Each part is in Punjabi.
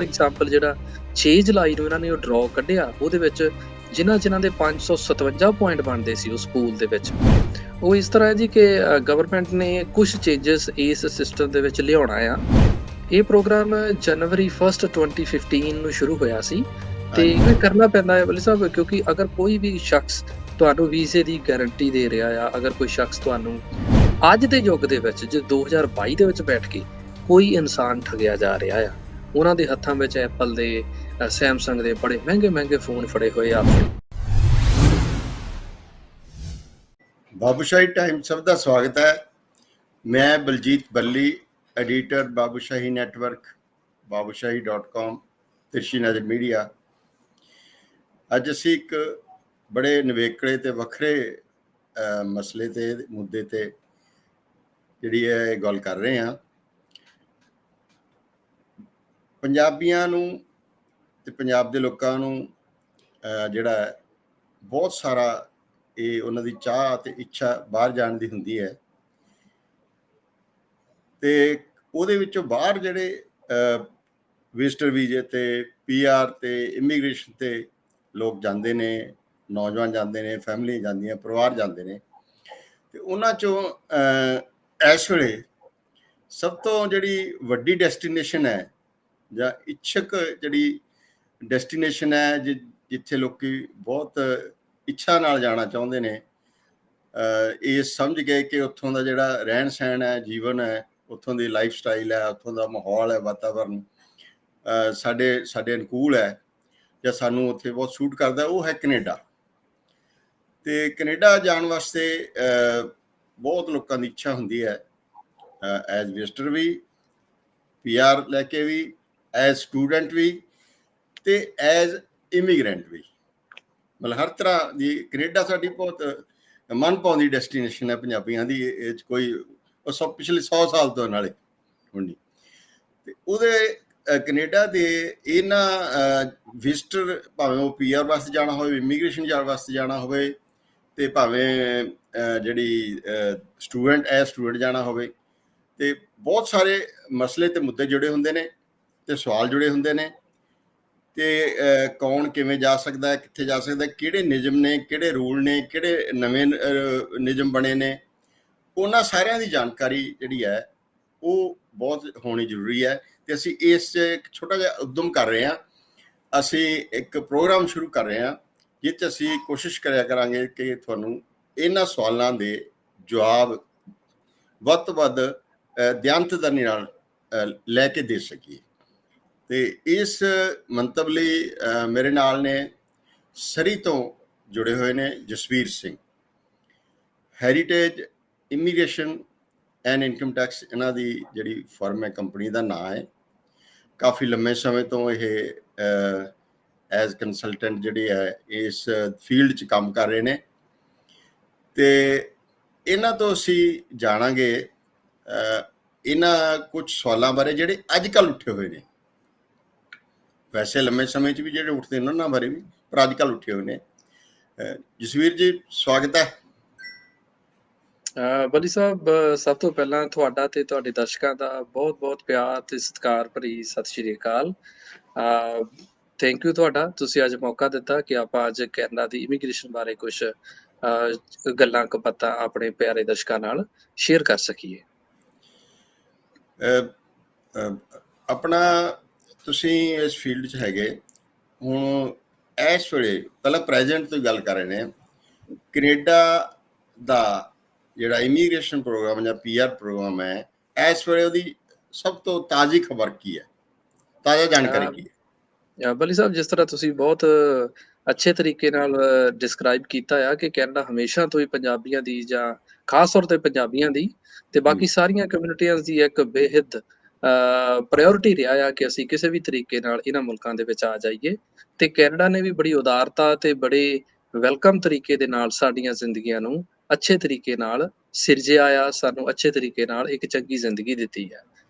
ਐਗਜ਼ਾਮਪਲ ਜਿਹੜਾ 6 ਜੁਲਾਈ ਨੂੰ ਇਹਨਾਂ ਨੇ ਉਹ ਡਰਾ ਕੱਢਿਆ, ਉਹਦੇ ਵਿੱਚ ਜਿਨ੍ਹਾਂ ਦੇ 557 ਪੁਆਇੰਟ ਬਣਦੇ ਸੀ ਉਸ ਸਕੂਲ ਦੇ ਵਿੱਚ। ਉਹ ਇਸ ਤਰ੍ਹਾਂ ਹੈ ਜੀ ਕਿ ਗਵਰਨਮੈਂਟ ਨੇ ਕੁਝ ਚੇਂਜਸ ਇਸ ਸਿਸਟਮ ਦੇ ਵਿੱਚ ਲਿਆਉਣਾ ਆ। ਇਹ ਪ੍ਰੋਗਰਾਮ ਜਨਵਰੀ 1 2015 ਨੂੰ ਸ਼ੁਰੂ ਹੋਇਆ ਸੀ ਤੇ ਇਹ ਕਰਨਾ ਪੈਂਦਾ ਹੈ ਵਲੀ ਸਾਹਿਬ, ਕਿਉਂਕਿ ਅਗਰ ਕੋਈ ਵੀ ਸ਼ਖਸ ਤੁਹਾਨੂੰ ਵੀਜ਼ੇ ਦੀ ਗਾਰੰਟੀ ਦੇ ਰਿਹਾ ਆ, ਅਗਰ ਕੋਈ ਸ਼ਖਸ ਤੁਹਾਨੂੰ ਅੱਜ ਦੇ ਯੁੱਗ ਦੇ ਵਿੱਚ ਜੇ 2022 ਦੇ ਵਿੱਚ ਬੈਠ ਕੇ ਕੋਈ ਇਨਸਾਨ ਠੱਗਿਆ ਜਾ ਰਿਹਾ ਆ, ਉਹਨਾਂ ਦੇ ਹੱਥਾਂ ਵਿੱਚ ਐਪਲ ਦੇ ਸੈਮਸੰਗ ਦੇ ਬੜੇ ਮਹਿੰਗੇ ਫੋਨ ਫੜੇ ਹੋਏ ਆ। ਬਾਬੂਸ਼ਾਹੀ ਟਾਈਮ ਸਭ ਦਾ ਸਵਾਗਤ ਹੈ। ਮੈਂ ਬਲਜੀਤ ਬੱਲੀ, ਐਡੀਟਰ ਬਾਬੂਸ਼ਾਹੀ ਨੈਟਵਰਕ, babushahi.com, ਤਿਰਛੀ ਨਜ਼ਰ ਮੀਡੀਆ। ਅੱਜ ਅਸੀਂ ਇੱਕ ਬੜੇ ਨਿਵੇਕਲੇ ਤੇ ਵੱਖਰੇ ਮਸਲੇ ਤੇ ਮੁੱਦੇ ਤੇ ਜਿਹੜੀ ਹੈ ਗੱਲ ਕਰ ਰਹੇ ਹਾਂ। ਪੰਜਾਬੀਆਂ ਨੂੰ ਤੇ ਪੰਜਾਬ ਦੇ ਲੋਕਾਂ ਨੂੰ ਜਿਹੜਾ ਬਹੁਤ ਸਾਰਾ ਇਹ ਉਹਨਾਂ ਦੀ ਚਾਹ ਤੇ ਇੱਛਾ ਬਾਹਰ ਜਾਣ ਦੀ ਹੁੰਦੀ ਹੈ, ਤੇ ਉਹਦੇ ਵਿੱਚੋਂ ਬਾਹਰ ਜਿਹੜੇ ਵਿਜ਼ਟਰ ਵੀਜ਼ੇ ਤੇ PR ਤੇ ਇਮੀਗ੍ਰੇਸ਼ਨ ਤੇ ਲੋਕ ਜਾਂਦੇ ਨੇ, ਨੌਜਵਾਨ ਜਾਂਦੇ ਨੇ, ਫੈਮਿਲੀ ਜਾਂਦੀਆਂ, ਪਰਿਵਾਰ ਜਾਂਦੇ ਨੇ, ਤੇ ਉਹਨਾਂ ਚੋਂ ਇਸ ਵੇਲੇ ਸਭ ਤੋਂ ਜਿਹੜੀ ਵੱਡੀ ਡੈਸਟੀਨੇਸ਼ਨ ਹੈ ਜਾਂ ਇੱਛਕ ਜਿਹੜੀ ਡੈਸਟੀਨੇਸ਼ਨ ਹੈ ਜਿੱਥੇ ਲੋਕੀ ਬਹੁਤ ਇੱਛਾ ਨਾਲ ਜਾਣਾ ਚਾਹੁੰਦੇ ਨੇ, ਇਹ ਸਮਝ ਗਏ ਕਿ ਉੱਥੋਂ ਦਾ ਜਿਹੜਾ ਰਹਿਣ ਸਹਿਣ ਹੈ, ਜੀਵਨ ਹੈ, ਉੱਥੋਂ ਦੀ ਲਾਈਫ ਸਟਾਈਲ ਹੈ, ਉੱਥੋਂ ਦਾ ਮਾਹੌਲ ਹੈ, ਵਾਤਾਵਰਨ ਸਾਡੇ ਅਨੁਕੂਲ ਹੈ ਜਾਂ ਸਾਨੂੰ ਉੱਥੇ ਬਹੁਤ ਸੂਟ ਕਰਦਾ, ਉਹ ਹੈ ਕੈਨੇਡਾ। ਤੇ ਕੈਨੇਡਾ ਜਾਣ ਵਾਸਤੇ ਬਹੁਤ ਲੋਕਾਂ ਦੀ ਇੱਛਾ ਹੁੰਦੀ ਹੈ, ਐਜ਼ ਵਿਜ਼ਟਰ ਵੀ, PR ਲੈ ਕੇ ਵੀ, ਐਜ਼ ਸਟੂਡੈਂਟ ਵੀ, ਤੇ ਐਜ਼ ਇਮੀਗ੍ਰੈਂਟ ਵੀ। ਮਤਲਬ ਹਰ ਤਰ੍ਹਾਂ ਦੀ ਕੈਨੇਡਾ ਸਾਡੀ ਬਹੁਤ ਮਨ ਪਾਉਂਦੀ ਡੈਸਟੀਨੇਸ਼ਨ ਹੈ ਪੰਜਾਬੀਆਂ ਦੀ। ਇਹ 'ਚ ਕੋਈ ਉਹ ਪਿਛਲੇ 100 ਸਾਲ ਤੋਂ ਨਾਲੇ ਹੁਣ ਨਹੀਂ। ਤੇ ਉਹਦੇ ਕੈਨੇਡਾ ਦੇ ਇਹਨਾਂ ਵਿਜ਼ਟਰ, ਭਾਵੇਂ ਉਹ PR ਵਾਸਤੇ ਜਾਣਾ ਹੋਵੇ, ਇਮੀਗ੍ਰੇਸ਼ਨ ਜਾਣ ਵਾਸਤੇ ਜਾਣਾ ਹੋਵੇ, ਤੇ ਭਾਵੇਂ ਜਿਹੜੀ ਸਟੂਡੈਂਟ ਜਾਣਾ ਹੋਵੇ, ਤੇ ਬਹੁਤ ਸਾਰੇ ਮਸਲੇ ਤੇ ਮੁੱਦੇ ਜੁੜੇ ਹੁੰਦੇ ਨੇ ਤੇ ਸਵਾਲ ਜੁੜੇ ਹੁੰਦੇ ਨੇ। ਤੇ ਕੌਣ ਕਿਵੇਂ ਜਾ ਸਕਦਾ, ਕਿੱਥੇ ਜਾ ਸਕਦਾ, ਕਿਹੜੇ ਨਿਯਮ ਨੇ, ਕਿਹੜੇ ਰੂਲ ਨੇ, ਕਿਹੜੇ ਨਵੇਂ ਨਿਯਮ ਬਣੇ ਨੇ, ਉਹਨਾਂ ਸਾਰਿਆਂ ਦੀ ਜਾਣਕਾਰੀ ਜਿਹੜੀ ਹੈ ਉਹ ਬਹੁਤ ਹੋਣੀ ਜ਼ਰੂਰੀ ਹੈ। ਤੇ ਅਸੀਂ ਇਸ 'ਚ ਇੱਕ ਛੋਟਾ ਜਿਹਾ ਉਦਮ ਕਰ ਰਹੇ ਹਾਂ। ਅਸੀਂ ਇੱਕ ਪ੍ਰੋਗਰਾਮ ਸ਼ੁਰੂ ਕਰ ਰਹੇ ਹਾਂ ਜਿਸ 'ਚ ਅਸੀਂ ਕੋਸ਼ਿਸ਼ ਕਰਿਆ ਕਰਾਂਗੇ ਕਿ ਤੁਹਾਨੂੰ ਇਹਨਾਂ ਸਵਾਲਾਂ ਦੇ ਜਵਾਬ ਵੱਧ ਤੋਂ ਵੱਧ ਦਿਆਨਤਦਾਨੀ ਨਾਲ ਲੈ ਕੇ ਦੇ ਸਕੀਏ। ਤੇ ਇਸ ਮੰਤਵ ਲਈ ਮੇਰੇ ਨਾਲ ਨੇ ਸਰੀ ਤੋਂ ਜੁੜੇ ਹੋਏ ਨੇ Jasvir Singh. Heritage immigration and income tax ਇਹਨਾਂ ਦੀ ਜਿਹੜੀ ਫਰਮ ਹੈ, ਕੰਪਨੀ ਦਾ ਨਾਂ ਹੈ। ਕਾਫੀ ਲੰਮੇ ਸਮੇਂ ਤੋਂ ਇਹ ਐਜ਼ ਕੰਸਲਟੈਂਟ ਜਿਹੜੇ ਹੈ ਇਸ ਫੀਲਡ 'ਚ ਕੰਮ ਕਰ ਰਹੇ ਨੇ। ਤੇ ਇਹਨਾਂ ਤੋਂ ਅਸੀਂ ਜਾਣਾਂਗੇ ਇਹਨਾਂ ਕੁਝ ਸਵਾਲਾਂ ਬਾਰੇ ਜਿਹੜੇ ਅੱਜ ਕੱਲ੍ਹ ਉੱਠੇ ਹੋਏ ਨੇ। ਵੈਸੇ ਲੰਮੇ ਸਮੇਂ 'ਚ ਵੀ ਜਿਹੜੇ ਉੱਠਦੇ ਨੇ ਉਹਨਾਂ ਬਾਰੇ ਵੀ, ਪਰ ਅੱਜ ਕੱਲ੍ਹ ਉੱਠੇ ਹੋਏ ਨੇ। ਜਸਵੀਰ ਜੀ, ਸਵਾਗਤ ਹੈ। ਬੱਲੀ ਸਾਹਿਬ, ਸਭ ਤੋਂ ਪਹਿਲਾਂ ਤੁਹਾਡਾ ਤੇ ਤੁਹਾਡੇ ਦਰਸ਼ਕਾਂ ਦਾ ਬਹੁਤ ਪਿਆਰ ਤੇ ਸਤਿਕਾਰ ਭਰੀ ਸਤਿ ਸ਼੍ਰੀ ਅਕਾਲ। ਥੈਂਕ ਯੂ ਤੁਹਾਡਾ, ਤੁਸੀਂ ਅੱਜ ਮੌਕਾ ਦਿੱਤਾ ਕਿ ਆਪਾਂ ਅੱਜ ਕੈਨੇਡਾ ਦੀ ਇਮੀਗ੍ਰੇਸ਼ਨ ਬਾਰੇ ਕੁਛ ਗੱਲਾਂ ਕਪੱਤਾਂ ਆਪਣੇ ਪਿਆਰੇ ਦਰਸ਼ਕਾਂ ਨਾਲ ਸ਼ੇਅਰ ਕਰ ਸਕੀਏ। ਆਪਣਾ ਤੁਸੀਂ ਇਸ ਫੀਲਡ 'ਚ ਹੈਗੇ ਹੁਣ, ਇਸ ਵੇਲੇ ਪਹਿਲਾਂ ਪ੍ਰੈਜ਼ੈਂਟ ਤੋਂ ਗੱਲ ਕਰ ਰਹੇ ਨੇ। ਕੈਨੇਡਾ ਦਾ ਜਿਹੜਾ ਇਮੀਗ੍ਰੇਸ਼ਨ ਪ੍ਰੋਗਰਾਮ ਜਾਂ PR ਪ੍ਰੋਗਰਾਮ ਹੈ, ਇਸ ਵੇਲੇ ਉਹਦੀ ਸਭ ਤੋਂ ਤਾਜ਼ੀ ਖਬਰ ਕੀ ਹੈ, ਤਾਜ਼ਾ ਜਾਣਕਾਰੀ ਕੀ ਹੈ? ਬੱਲੀ ਸਾਹਿਬ, ਜਿਸ ਤਰ੍ਹਾਂ ਤੁਸੀਂ ਬਹੁਤ ਅੱਛੇ ਤਰੀਕੇ ਨਾਲ ਡਿਸਕ੍ਰਾਈਬ ਕੀਤਾ ਆ ਕਿ ਕੈਨੇਡਾ ਹਮੇਸ਼ਾ ਤੋਂ ਹੀ ਪੰਜਾਬੀਆਂ ਦੀ, ਜਾਂ ਖਾਸ ਤੌਰ ਤੇ ਪੰਜਾਬੀਆਂ ਦੀ ਤੇ ਬਾਕੀ ਸਾਰੀਆਂ ਕਮਿਊਨਿਟੀਆਂ ਦੀ ਇੱਕ ਬੇਹੱਦ ਪ੍ਰਾਇਓਰਿਟੀ ਰਿਹਾ ਆ ਕਿ ਅਸੀਂ ਕਿਸੇ ਵੀ ਤਰੀਕੇ ਨਾਲ ਇਹਨਾਂ ਮੁਲਕਾਂ ਦੇ ਵਿੱਚ ਆ ਜਾਈਏ। ਤੇ ਕੈਨੇਡਾ ਨੇ ਵੀ ਬੜੀ ਉਦਾਰਤਾ ਤੇ ਬੜੇ ਵੈਲਕਮ ਤਰੀਕੇ ਦੇ ਨਾਲ ਸਾਡੀਆਂ ਜ਼ਿੰਦਗੀਆਂ ਨੂੰ ਅੱਛੇ ਤਰੀਕੇ ਨਾਲ ਸਿਰਜਿਆ ਆ, ਸਾਨੂੰ ਅੱਛੇ ਤਰੀਕੇ ਨਾਲ ਇੱਕ ਚੰਗੀ ਜ਼ਿੰਦਗੀ ਦਿੱਤੀ ਹੈ।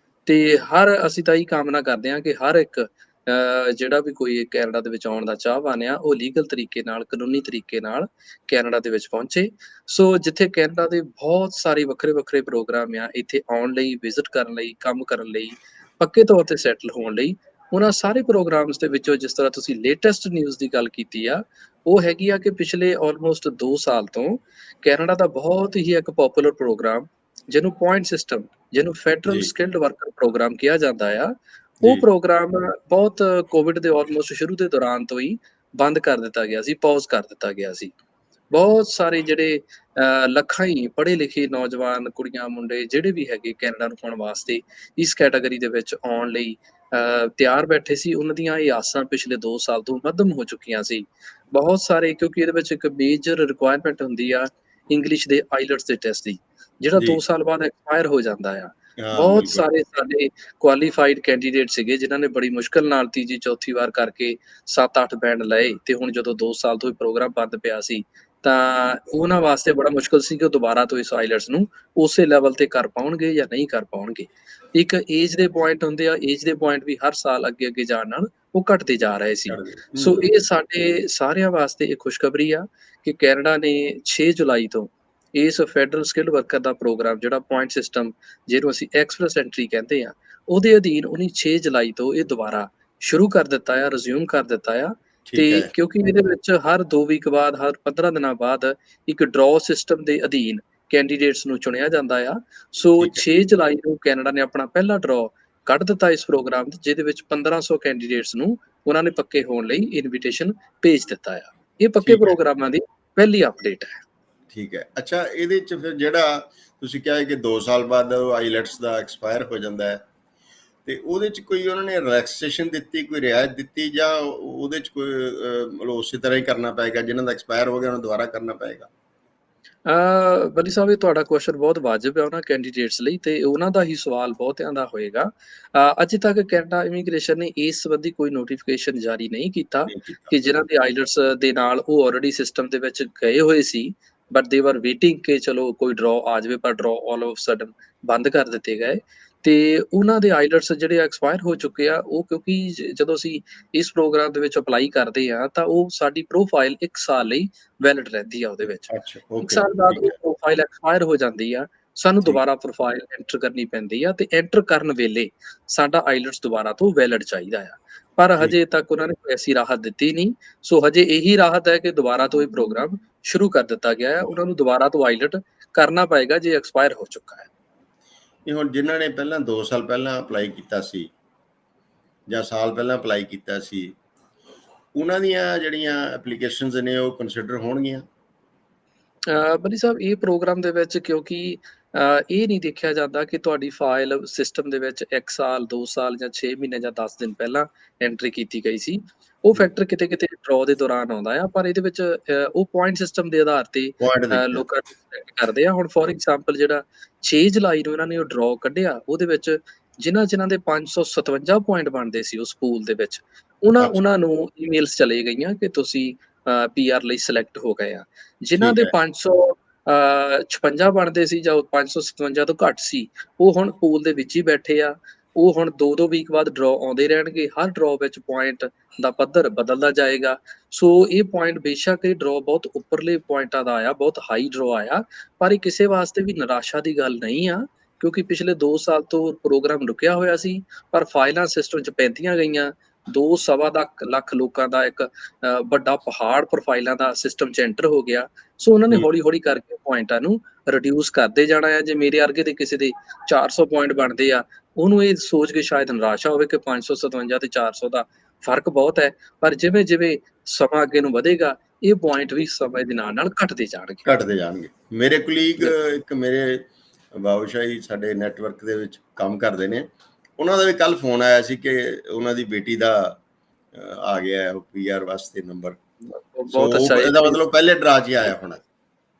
ਤੇ ਅਸੀਂ ਤਾਂ ਇਹੀ ਕਾਮਨਾ ਕਰਦੇ ਹਾਂ ਕਿ ਹਰ ਇੱਕ ਜਿਹੜਾ ਵੀ ਕੋਈ ਕੈਨੇਡਾ ਦੇ ਵਿੱਚ ਆਉਣ ਦਾ ਚਾਹਵਾਨ ਆ, ਉਹ ਲੀਗਲ ਤਰੀਕੇ ਨਾਲ, ਕਾਨੂੰਨੀ ਤਰੀਕੇ ਨਾਲ ਕੈਨੇਡਾ ਦੇ ਵਿੱਚ ਪਹੁੰਚੇ। ਸੋ ਜਿੱਥੇ ਕੈਨੇਡਾ ਦੇ ਬਹੁਤ ਸਾਰੇ ਵੱਖਰੇ ਪ੍ਰੋਗਰਾਮ ਆ ਇੱਥੇ ਆਉਣ ਲਈ, ਵਿਜ਼ਿਟ ਕਰਨ ਲਈ, ਕੰਮ ਕਰਨ ਲਈ, ਪੱਕੇ ਤੌਰ ਤੇ ਸੈਟਲ ਹੋਣ ਲਈ, ਉਹਨਾਂ ਸਾਰੇ ਪ੍ਰੋਗਰਾਮਸ ਦੇ ਵਿੱਚੋਂ ਜਿਸ ਤਰ੍ਹਾਂ ਤੁਸੀਂ ਲੇਟੈਸਟ ਨਿਊਜ਼ ਦੀ ਗੱਲ ਕੀਤੀ ਆ, ਉਹ ਹੈਗੀ ਆ ਕਿ ਪਿਛਲੇ ਆਲਮੋਸਟ 2 ਸਾਲ ਤੋਂ ਕੈਨੇਡਾ ਦਾ ਬਹੁਤ ਹੀ ਇੱਕ ਪੋਪੂਲਰ ਪ੍ਰੋਗਰਾਮ, ਜਿਹਨੂੰ ਪੁਆਇੰਟ ਸਿਸਟਮ, ਜਿਹਨੂੰ ਫੈਡਰਲ ਜੀ, ਸਕਿਲਡ ਵਰਕਰ ਪ੍ਰੋਗਰਾਮ ਕਿਹਾ ਜਾਂਦਾ ਆ, ਉਹ ਜੀ, ਪ੍ਰੋਗਰਾਮ ਬਹੁਤ ਕੋਵਿਡ ਦੇ ਆਲਮੋਸਟ ਸ਼ੁਰੂ ਦੇ ਦੌਰਾਨ ਤੋਂ ਹੀ ਬੰਦ ਕਰ ਦਿੱਤਾ ਗਿਆ ਸੀ, ਪੌਜ਼ ਕਰ ਦਿੱਤਾ ਗਿਆ ਸੀ। ਬਹੁਤ ਸਾਰੇ ਜਿਹੜੇ ਲੱਖਾਂ ਹੀ ਪੜ੍ਹੇ-ਲਿਖੇ ਨੌਜਵਾਨ ਕੁੜੀਆਂ, ਮੁੰਡੇ ਜਿਹੜੇ ਵੀ ਹੈਗੇ ਕੈਨੇਡਾ ਨੂੰ ਆਉਣ ਵਾਸਤੇ ਇਸ ਕੈਟਾਗਰੀ ਦੇ ਵਿੱਚ ਆਉਣ ਲਈ ਤਿਆਰ ਬੈਠੇ ਸੀ, ਉਹਨਾਂ ਦੀਆਂ ਇਹ ਆਸਾਂ ਪਿਛਲੇ 2 ਸਾਲ ਤੋਂ ਮੱਧਮ ਹੋ ਚੁੱਕੀਆਂ ਸੀ। ਬਹੁਤ ਸਾਰੇ ਕਿਉਂਕਿ ਇਹਦੇ ਵਿੱਚ ਇੱਕ ਮੇਜਰ ਰਿਕੁਆਇਰਮੈਂਟ ਹੁੰਦੀ ਆ ਇੰਗਲਿਸ਼ ਦੇ ਆਈਲੈਟਸ ਦੇ ਟੈਸਟ ਦੀ, ਜਿਹੜਾ ਜੀ। 2 ਸਾਲ ਬਾਅਦ ਐਕਸਪਾਇਰ ਹੋ ਜਾਂਦਾ ਆ। ਹਾਂ, ਬਹੁਤ ਬਿਲਕੁਲ। ਸਾਰੇ ਸਾਡੇ ਕੁਆਲੀਫਾਈਡ ਕੈਂਡੀਡੇਟ ਸੀਗੇ ਜਿਨ੍ਹਾਂ ਨੇ ਬੜੀ ਮੁਸ਼ਕਲ ਨਾਲ ਤੀਜੀ, ਚੌਥੀ ਵਾਰ ਕਰਕੇ 7-8 ਬੈਂਡ ਲਏ ਤੇ ਹੁਣ ਜਦੋਂ 2 ਸਾਲ ਤੋਂ ਇਹ ਪ੍ਰੋਗਰਾਮ ਬੰਦ ਪਿਆ ਸੀ, ਤਾਂ ਉਹਨਾਂ ਵਾਸਤੇ ਬੜਾ ਮੁਸ਼ਕਲ ਸੀ ਕਿ ਉਹ ਦੁਬਾਰਾ ਤੋਂ ਇਸ ਆਈਲੈਟਸ ਨੂੰ ਉਸੇ ਲੈਵਲ ਤੇ ਕਰ ਪਾਉਣਗੇ ਜਾਂ ਨਹੀਂ ਕਰ ਪਾਉਣਗੇ। ਇੱਕ ਏਜ ਦੇ ਪੁਆਇੰਟ ਹੁੰਦੇ ਆ, ਏਜ ਦੇ ਪੁਆਇੰਟ ਵੀ ਹਰ ਸਾਲ ਅੱਗੇ-ਅੱਗੇ ਜਾਣ ਨਾਲ ਉਹ ਘਟਦੇ ਜਾ ਰਹੇ ਸੀ। ਛੱਡ ਦੇ। ਸੋ ਇਹ ਸਾਡੇ ਸਾਰਿਆਂ ਵਾਸਤੇ ਇੱਕ ਖੁਸ਼ਖਬਰੀ ਆ ਕਿ ਕੈਨੇਡਾ ਨੇ 6 ਜੁਲਾਈ ਤੋਂ ਇਸ ਫੈਡਰਲ ਸਕਿੱਲਡ ਵਰਕਰ ਦਾ ਪ੍ਰੋਗਰਾਮ ਜਿਹੜਾ ਪੁਆਇੰਟ ਸਿਸਟਮ, ਜਿਹਨੂੰ ਅਸੀਂ ਐਕਸਪ੍ਰੈਸ ਐਂਟਰੀ ਕਹਿੰਦੇ ਆ, ਉਹਦੇ ਅਧੀਨ ਉਹਨੇ 6 ਜੁਲਾਈ ਤੋਂ ਇਹ ਦੁਬਾਰਾ ਸ਼ੁਰੂ ਕਰ ਦਿੱਤਾ ਆ, ਰਿਜ਼ਿਊਮ ਕਰ ਦਿੱਤਾ ਆ। ਤੇ ਠੀਕ ਹੈ, ਕਿਉਂਕਿ ਇਹਦੇ ਵਿੱਚ ਹਰ 2 ਵੀਕ ਬਾਅਦ, ਹਰ 15 ਦਿਨਾਂ ਬਾਅਦ ਇੱਕ ਡਰਾਅ ਸਿਸਟਮ ਦੇ ਅਧੀਨ ਕੈਂਡੀਡੇਟਸ ਨੂੰ ਚੁਣਿਆ ਜਾਂਦਾ ਆ। ਸੋ ਠੀਕ ਹੈ, 6 ਜੁਲਾਈ ਨੂੰ ਕੈਨੇਡਾ ਨੇ ਆਪਣਾ ਪਹਿਲਾ ਡਰਾਅ ਕੱਢ ਦਿੱਤਾ ਇਸ ਪ੍ਰੋਗਰਾਮ 'ਚ, ਜਿਹਦੇ ਵਿੱਚ 1500 ਕੈਂਡੀਡੇਟਸ ਨੂੰ ਉਹਨਾਂ ਨੇ ਪੱਕੇ ਹੋਣ ਲਈ ਇਨਵੀਟੇਸ਼ਨ ਭੇਜ ਦਿੱਤਾ ਆ। ਇਹ ਪੱਕੇ ਠੀਕ ਹੈ, ਪ੍ਰੋਗਰਾਮਾਂ ਦੀ ਪਹਿਲੀ ਅਪਡੇਟ ਹੈ। ਠੀਕ ਹੈ। ਅੱਛਾ, ਇਹਦੇ 'ਚ ਫਿਰ ਜਿਹੜਾ ਤੁਸੀਂ ਕਿਹਾ ਹੈ ਕਿ 2 ਸਾਲ ਬਾਅਦ ਆਈਲੈਟਸ ਦਾ ਐਕਸਪਾਇਰ ਹੋ ਜਾਂਦਾ ਹੈ, ਤੇ ਉਹਦੇ 'ਚ ਕੋਈ ਉਹਨਾਂ ਨੇ ਰਿਲੈਕਸੇਸ਼ਨ ਦਿੱਤੀ, ਕੋਈ ਰਿਆਇਤ ਦਿੱਤੀ, ਜਾਂ ਉਹਦੇ 'ਚ ਕੋਈ ਮਤਲਬ ਉਸੇ ਤਰ੍ਹਾਂ ਹੀ ਕਰਨਾ ਪਏਗਾ, ਜਿਹਨਾਂ ਦਾ ਐਕਸਪਾਇਰ ਹੋ ਗਿਆ ਉਹਨੂੰ ਦੁਬਾਰਾ ਕਰਨਾ ਪਏਗਾ? ਬੱਲੀ ਸਾਹਿਬ, ਇਹ ਤੁਹਾਡਾ ਕੁਐਸਚਨ ਬਹੁਤ ਵਾਜਿਬ ਹੈ ਉਹਨਾਂ ਕੈਂਡੀਡੇਟਸ ਲਈ ਤੇ ਉਹਨਾਂ ਦਾ ਹੀ ਸਵਾਲ ਬਹੁਤਿਆਂ ਦਾ ਹੋਏਗਾ। ਅਜੇ ਤੱਕ ਕੈਨੇਡਾ ਇਮੀਗ੍ਰੇਸ਼ਨ ਨੇ ਇਸ ਸੰਬੰਧੀ ਕੋਈ ਨੋਟੀਫਿਕੇਸ਼ਨ ਜਾਰੀ ਨਹੀਂ ਕੀਤਾ ਨਹੀਂ ਕੀਤਾ। ਕਿ ਜਿਨ੍ਹਾਂ ਦੇ ਆਈਲੈਟਸ ਦੇ ਨਾਲ ਉਹ ਆਲਰੇਡੀ ਸਿਸਟਮ ਦੇ ਵਿੱਚ ਗਏ ਹੋਏ ਸੀ, ਬਟ ਦੇ ਵਰ ਵੇਟਿੰਗ ਕਿ ਚਲੋ ਕੋਈ ਡਰਾਅ ਆ ਜਾਵੇ, ਪਰ ਡਰਾਅ ਆਲ ਆਫ ਸਡਨ ਬੰਦ ਕਰ ਦਿੱਤੇ ਗਏ। ਤੇ ਉਹਨਾਂ ਦੇ ਆਈਲੈਟਸ ਜਿਹੜੇ ਐਕਸਪਾਇਰ ਹੋ ਚੁੱਕੇ ਆ, ਉਹ ਕਿਉਂਕਿ ਜਦੋਂ ਅਸੀਂ ਇਸ ਪ੍ਰੋਗਰਾਮ ਦੇ ਵਿੱਚ ਅਪਲਾਈ ਕਰਦੇ ਆ, ਤਾਂ ਉਹ ਸਾਡੀ ਪ੍ਰੋਫਾਈਲ 1 ਸਾਲ ਲਈ ਵੈਲਿਡ ਰਹਿੰਦੀ ਆ ਉਹਦੇ ਵਿੱਚ। ਅੱਛਾ, 1 ਓਕੇ, ਸਾਲ ਬਾਅਦ ਠੀਕ ਉਹ ਹੈ, ਪ੍ਰੋਫਾਈਲ ਐਕਸਪਾਇਰ ਹੋ ਜਾਂਦੀ ਆ, ਸਾਨੂੰ ਠੀਕ, ਦੁਬਾਰਾ ਪ੍ਰੋਫਾਈਲ ਐਂਟਰ ਕਰਨੀ ਪੈਂਦੀ ਆ ਤੇ ਐਂਟਰ ਕਰਨ ਵੇਲੇ ਸਾਡਾ ਆਈਲੈਟਸ ਦੁਬਾਰਾ ਤੋਂ ਵੈਲਿਡ ਚਾਹੀਦਾ ਆ। ਪਰ ਠੀਕ, ਹਜੇ ਤੱਕ ਉਹਨਾਂ ਨੇ ਕੋਈ ਐਸੀ ਰਾਹਤ ਦਿੱਤੀ ਨਹੀਂ, ਸੋ ਹਜੇ ਇਹੀ ਰਾਹਤ ਹੈ ਕਿ ਦੁਬਾਰਾ ਤੋਂ ਇਹ ਪ੍ਰੋਗਰਾਮ ਸ਼ੁਰੂ ਕਰ ਦਿੱਤਾ ਗਿਆ ਹੈ। ਉਹਨਾਂ ਨੂੰ ਦੁਬਾਰਾ ਤੋਂ ਆਈਲੈਟ ਕਰਨਾ ਪਏਗਾ ਜੇ ਐਕਸਪਾਇਰ ਹੋ ਚੁੱਕਾ ਹੈ। ਇਹ ਹੁਣ ਜਿਨ੍ਹਾਂ ਨੇ ਪਹਿਲਾਂ 2 ਸਾਲ ਪਹਿਲਾਂ ਅਪਲਾਈ ਕੀਤਾ ਸੀ ਜਾਂ ਸਾਲ ਪਹਿਲਾਂ ਅਪਲਾਈ ਕੀਤਾ ਸੀ, ਉਹਨਾਂ ਦੀਆਂ ਜਿਹੜੀਆਂ ਐਪਲੀਕੇਸ਼ਨਸ ਨੇ ਉਹ ਕੰਸੀਡਰ ਹੋਣਗੀਆਂ? ਬੱਲੀ ਸਾਹਿਬ, ਇਹ ਪ੍ਰੋਗਰਾਮ ਦੇ ਵਿੱਚ ਕਿਉਂਕਿ ਇਹ ਨਹੀਂ ਦੇਖਿਆ ਜਾਂਦਾ ਕਿ ਤੁਹਾਡੀ ਫਾਈਲ ਸਿਸਟਮ ਦੇ ਵਿੱਚ 1 ਸਾਲ, 2 ਸਾਲ ਜਾਂ 6 ਮਹੀਨੇ ਜਾਂ 10 ਦਿਨ ਪਹਿਲਾਂ ਐਂਟਰੀ ਕੀਤੀ ਗਈ ਸੀ। ਉਹ ਹੂੰ, ਫੈਕਟਰ ਕਿਤੇ-ਕਿਤੇ ਡਰਾਅ ਦੇ ਦੌਰਾਨ ਆਉਂਦਾ ਆ, ਪਰ ਇਹਦੇ ਵਿੱਚ ਉਹ ਪੁਆਇੰਟ ਸਿਸਟਮ ਦੇ ਆਧਾਰ ਤੇ ਪੁਆਇੰਟ ਦੇਖਿਆ। ਲੋਕਾਂ ਨੂੰ ਸਿਲੈਕਟ ਕਰਦੇ ਆ। ਹੁਣ ਫੋਰ ਐਗਜ਼ਾਮਪਲ ਜਿਹੜਾ 6 ਜੁਲਾਈ ਨੂੰ ਇਹਨਾਂ ਨੇ ਉਹ ਡਰਾਅ ਕੱਢਿਆ, ਉਹਦੇ ਵਿੱਚ ਜਿਨ੍ਹਾਂ ਦੇ 557 ਪੁਆਇੰਟ ਬਣਦੇ ਸੀ ਉਸ ਪੂਲ ਦੇ ਵਿੱਚ, ਉਹਨਾਂ ਅੱਛਾ, ਉਹਨਾਂ ਨੂੰ ਈਮੇਲਸ ਚਲੇ ਗਈਆਂ ਕਿ ਤੁਸੀਂ ਪੀਆਰ ਲਈ ਸਿਲੈਕਟ ਹੋ ਗਏ ਆ। ਜਿਨ੍ਹਾਂ ਠੀਕ ਦੇ ਹੈ, 56 ਬਣਦੇ ਸੀ ਜਾਂ 557 ਤੋਂ ਘੱਟ ਸੀ, ਉਹ ਹੁਣ ਪੂਲ ਦੇ ਵਿੱਚ ਹੀ ਬੈਠੇ ਆ। ਉਹ ਹੁਣ 2-2 ਵੀਕ ਬਾਅਦ ਡਰਾਅ ਆਉਂਦੇ ਰਹਿਣਗੇ। ਹਰ ਡਰਾਅ ਵਿੱਚ ਪੁਆਇੰਟ ਦਾ ਪੱਧਰ ਬਦਲਦਾ ਜਾਏਗਾ। ਸੋ ਇਹ ਪੁਆਇੰਟ ਬੇਸ਼ੱਕ ਇਹ ਡਰਾਅ ਬਹੁਤ ਉੱਪਰਲੇ ਪੁਆਇੰਟਾਂ ਦਾ ਆਇਆ, ਬਹੁਤ ਹਾਈ ਡਰਾਅ ਆਇਆ, ਪਰ ਇਹ ਕਿਸੇ ਵਾਸਤੇ ਵੀ ਨਿਰਾਸ਼ਾ ਦੀ ਗੱਲ ਨਹੀਂ ਆ, ਕਿਉਂਕਿ ਪਿਛਲੇ 2 ਸਾਲ ਤੋਂ ਪ੍ਰੋਗਰਾਮ ਰੁਕਿਆ ਹੋਇਆ ਸੀ, ਪਰ ਫਾਈਲਾਂ ਸਿਸਟਮ 'ਚ ਪੈਂਦੀਆਂ ਗਈਆਂ। 2 ਸਵਾ ਦਾ ਲੱਖ ਲੋਕਾਂ ਦਾ ਇੱਕ ਵੱਡਾ ਪਹਾੜ ਪ੍ਰੋਫਾਈਲਾਂ ਦਾ ਸਿਸਟਮ 'ਚ ਐਂਟਰ ਹੋ ਗਿਆ। ਸੋ ਉਹਨਾਂ ਨੇ ਹੂੰ, ਹੌਲੀ-ਹੌਲੀ ਕਰਕੇ ਪੁਆਇੰਟਾਂ ਨੂੰ ਰਿਡਿਊਸ ਕਰਦੇ ਜਾਣਾ ਆ। ਜੇ ਮੇਰੇ ਵਰਗੇ ਦੇ ਕਿਸੇ ਦੇ 400 ਪੁਆਇੰਟ ਬਣਦੇ ਆ, ਉਹਨੂੰ ਇਹ ਸੋਚ ਕੇ ਸ਼ਾਇਦ ਨਿਰਾਸ਼ਾ ਹੋਵੇ ਕਿ 557 ਤੇ 400 ਦਾ ਫ਼ਰਕ ਬਹੁਤ ਹੈ, ਪਰ ਜਿਵੇਂ-ਜਿਵੇਂ ਸਮਾਂ ਅੱਗੇ ਨੂੰ ਵਧੇਗਾ, ਇਹ ਪੁਆਇੰਟ ਵੀ ਸਮੇਂ ਦੇ ਨਾਲ-ਨਾਲ ਘਟਦੇ ਜਾਣਗੇ। ਘੱਟਦੇ ਜਾਣਗੇ। ਮੇਰੇ ਕੁਲੀਗ, ਬਿਲਕੁਲ। ਇੱਕ ਮੇਰੇ ਬਾਬੂਸ਼ਾਹੀ ਸਾਡੇ ਨੈਟਵਰਕ ਦੇ ਵਿੱਚ ਕੰਮ ਕਰਦੇ ਨੇ, ਉਹਨਾਂ ਦਾ ਵੀ ਕੱਲ੍ਹ ਫੋਨ ਆਇਆ ਸੀ ਕਿ ਉਹਨਾਂ ਦੀ ਬੇਟੀ ਦਾ ਆ ਗਿਆ ਹੈ ਉਹ ਪੀਆਰ ਵਾਸਤੇ ਨੰਬਰ। ਸੋ ਬਹੁਤ ਅੱਛਾ ਇਹਦਾ ਮਤਲਬ ਪਹਿਲੇ ਡਰਾ 'ਚ ਹੀ ਆਇਆ ਹੋਣਾ।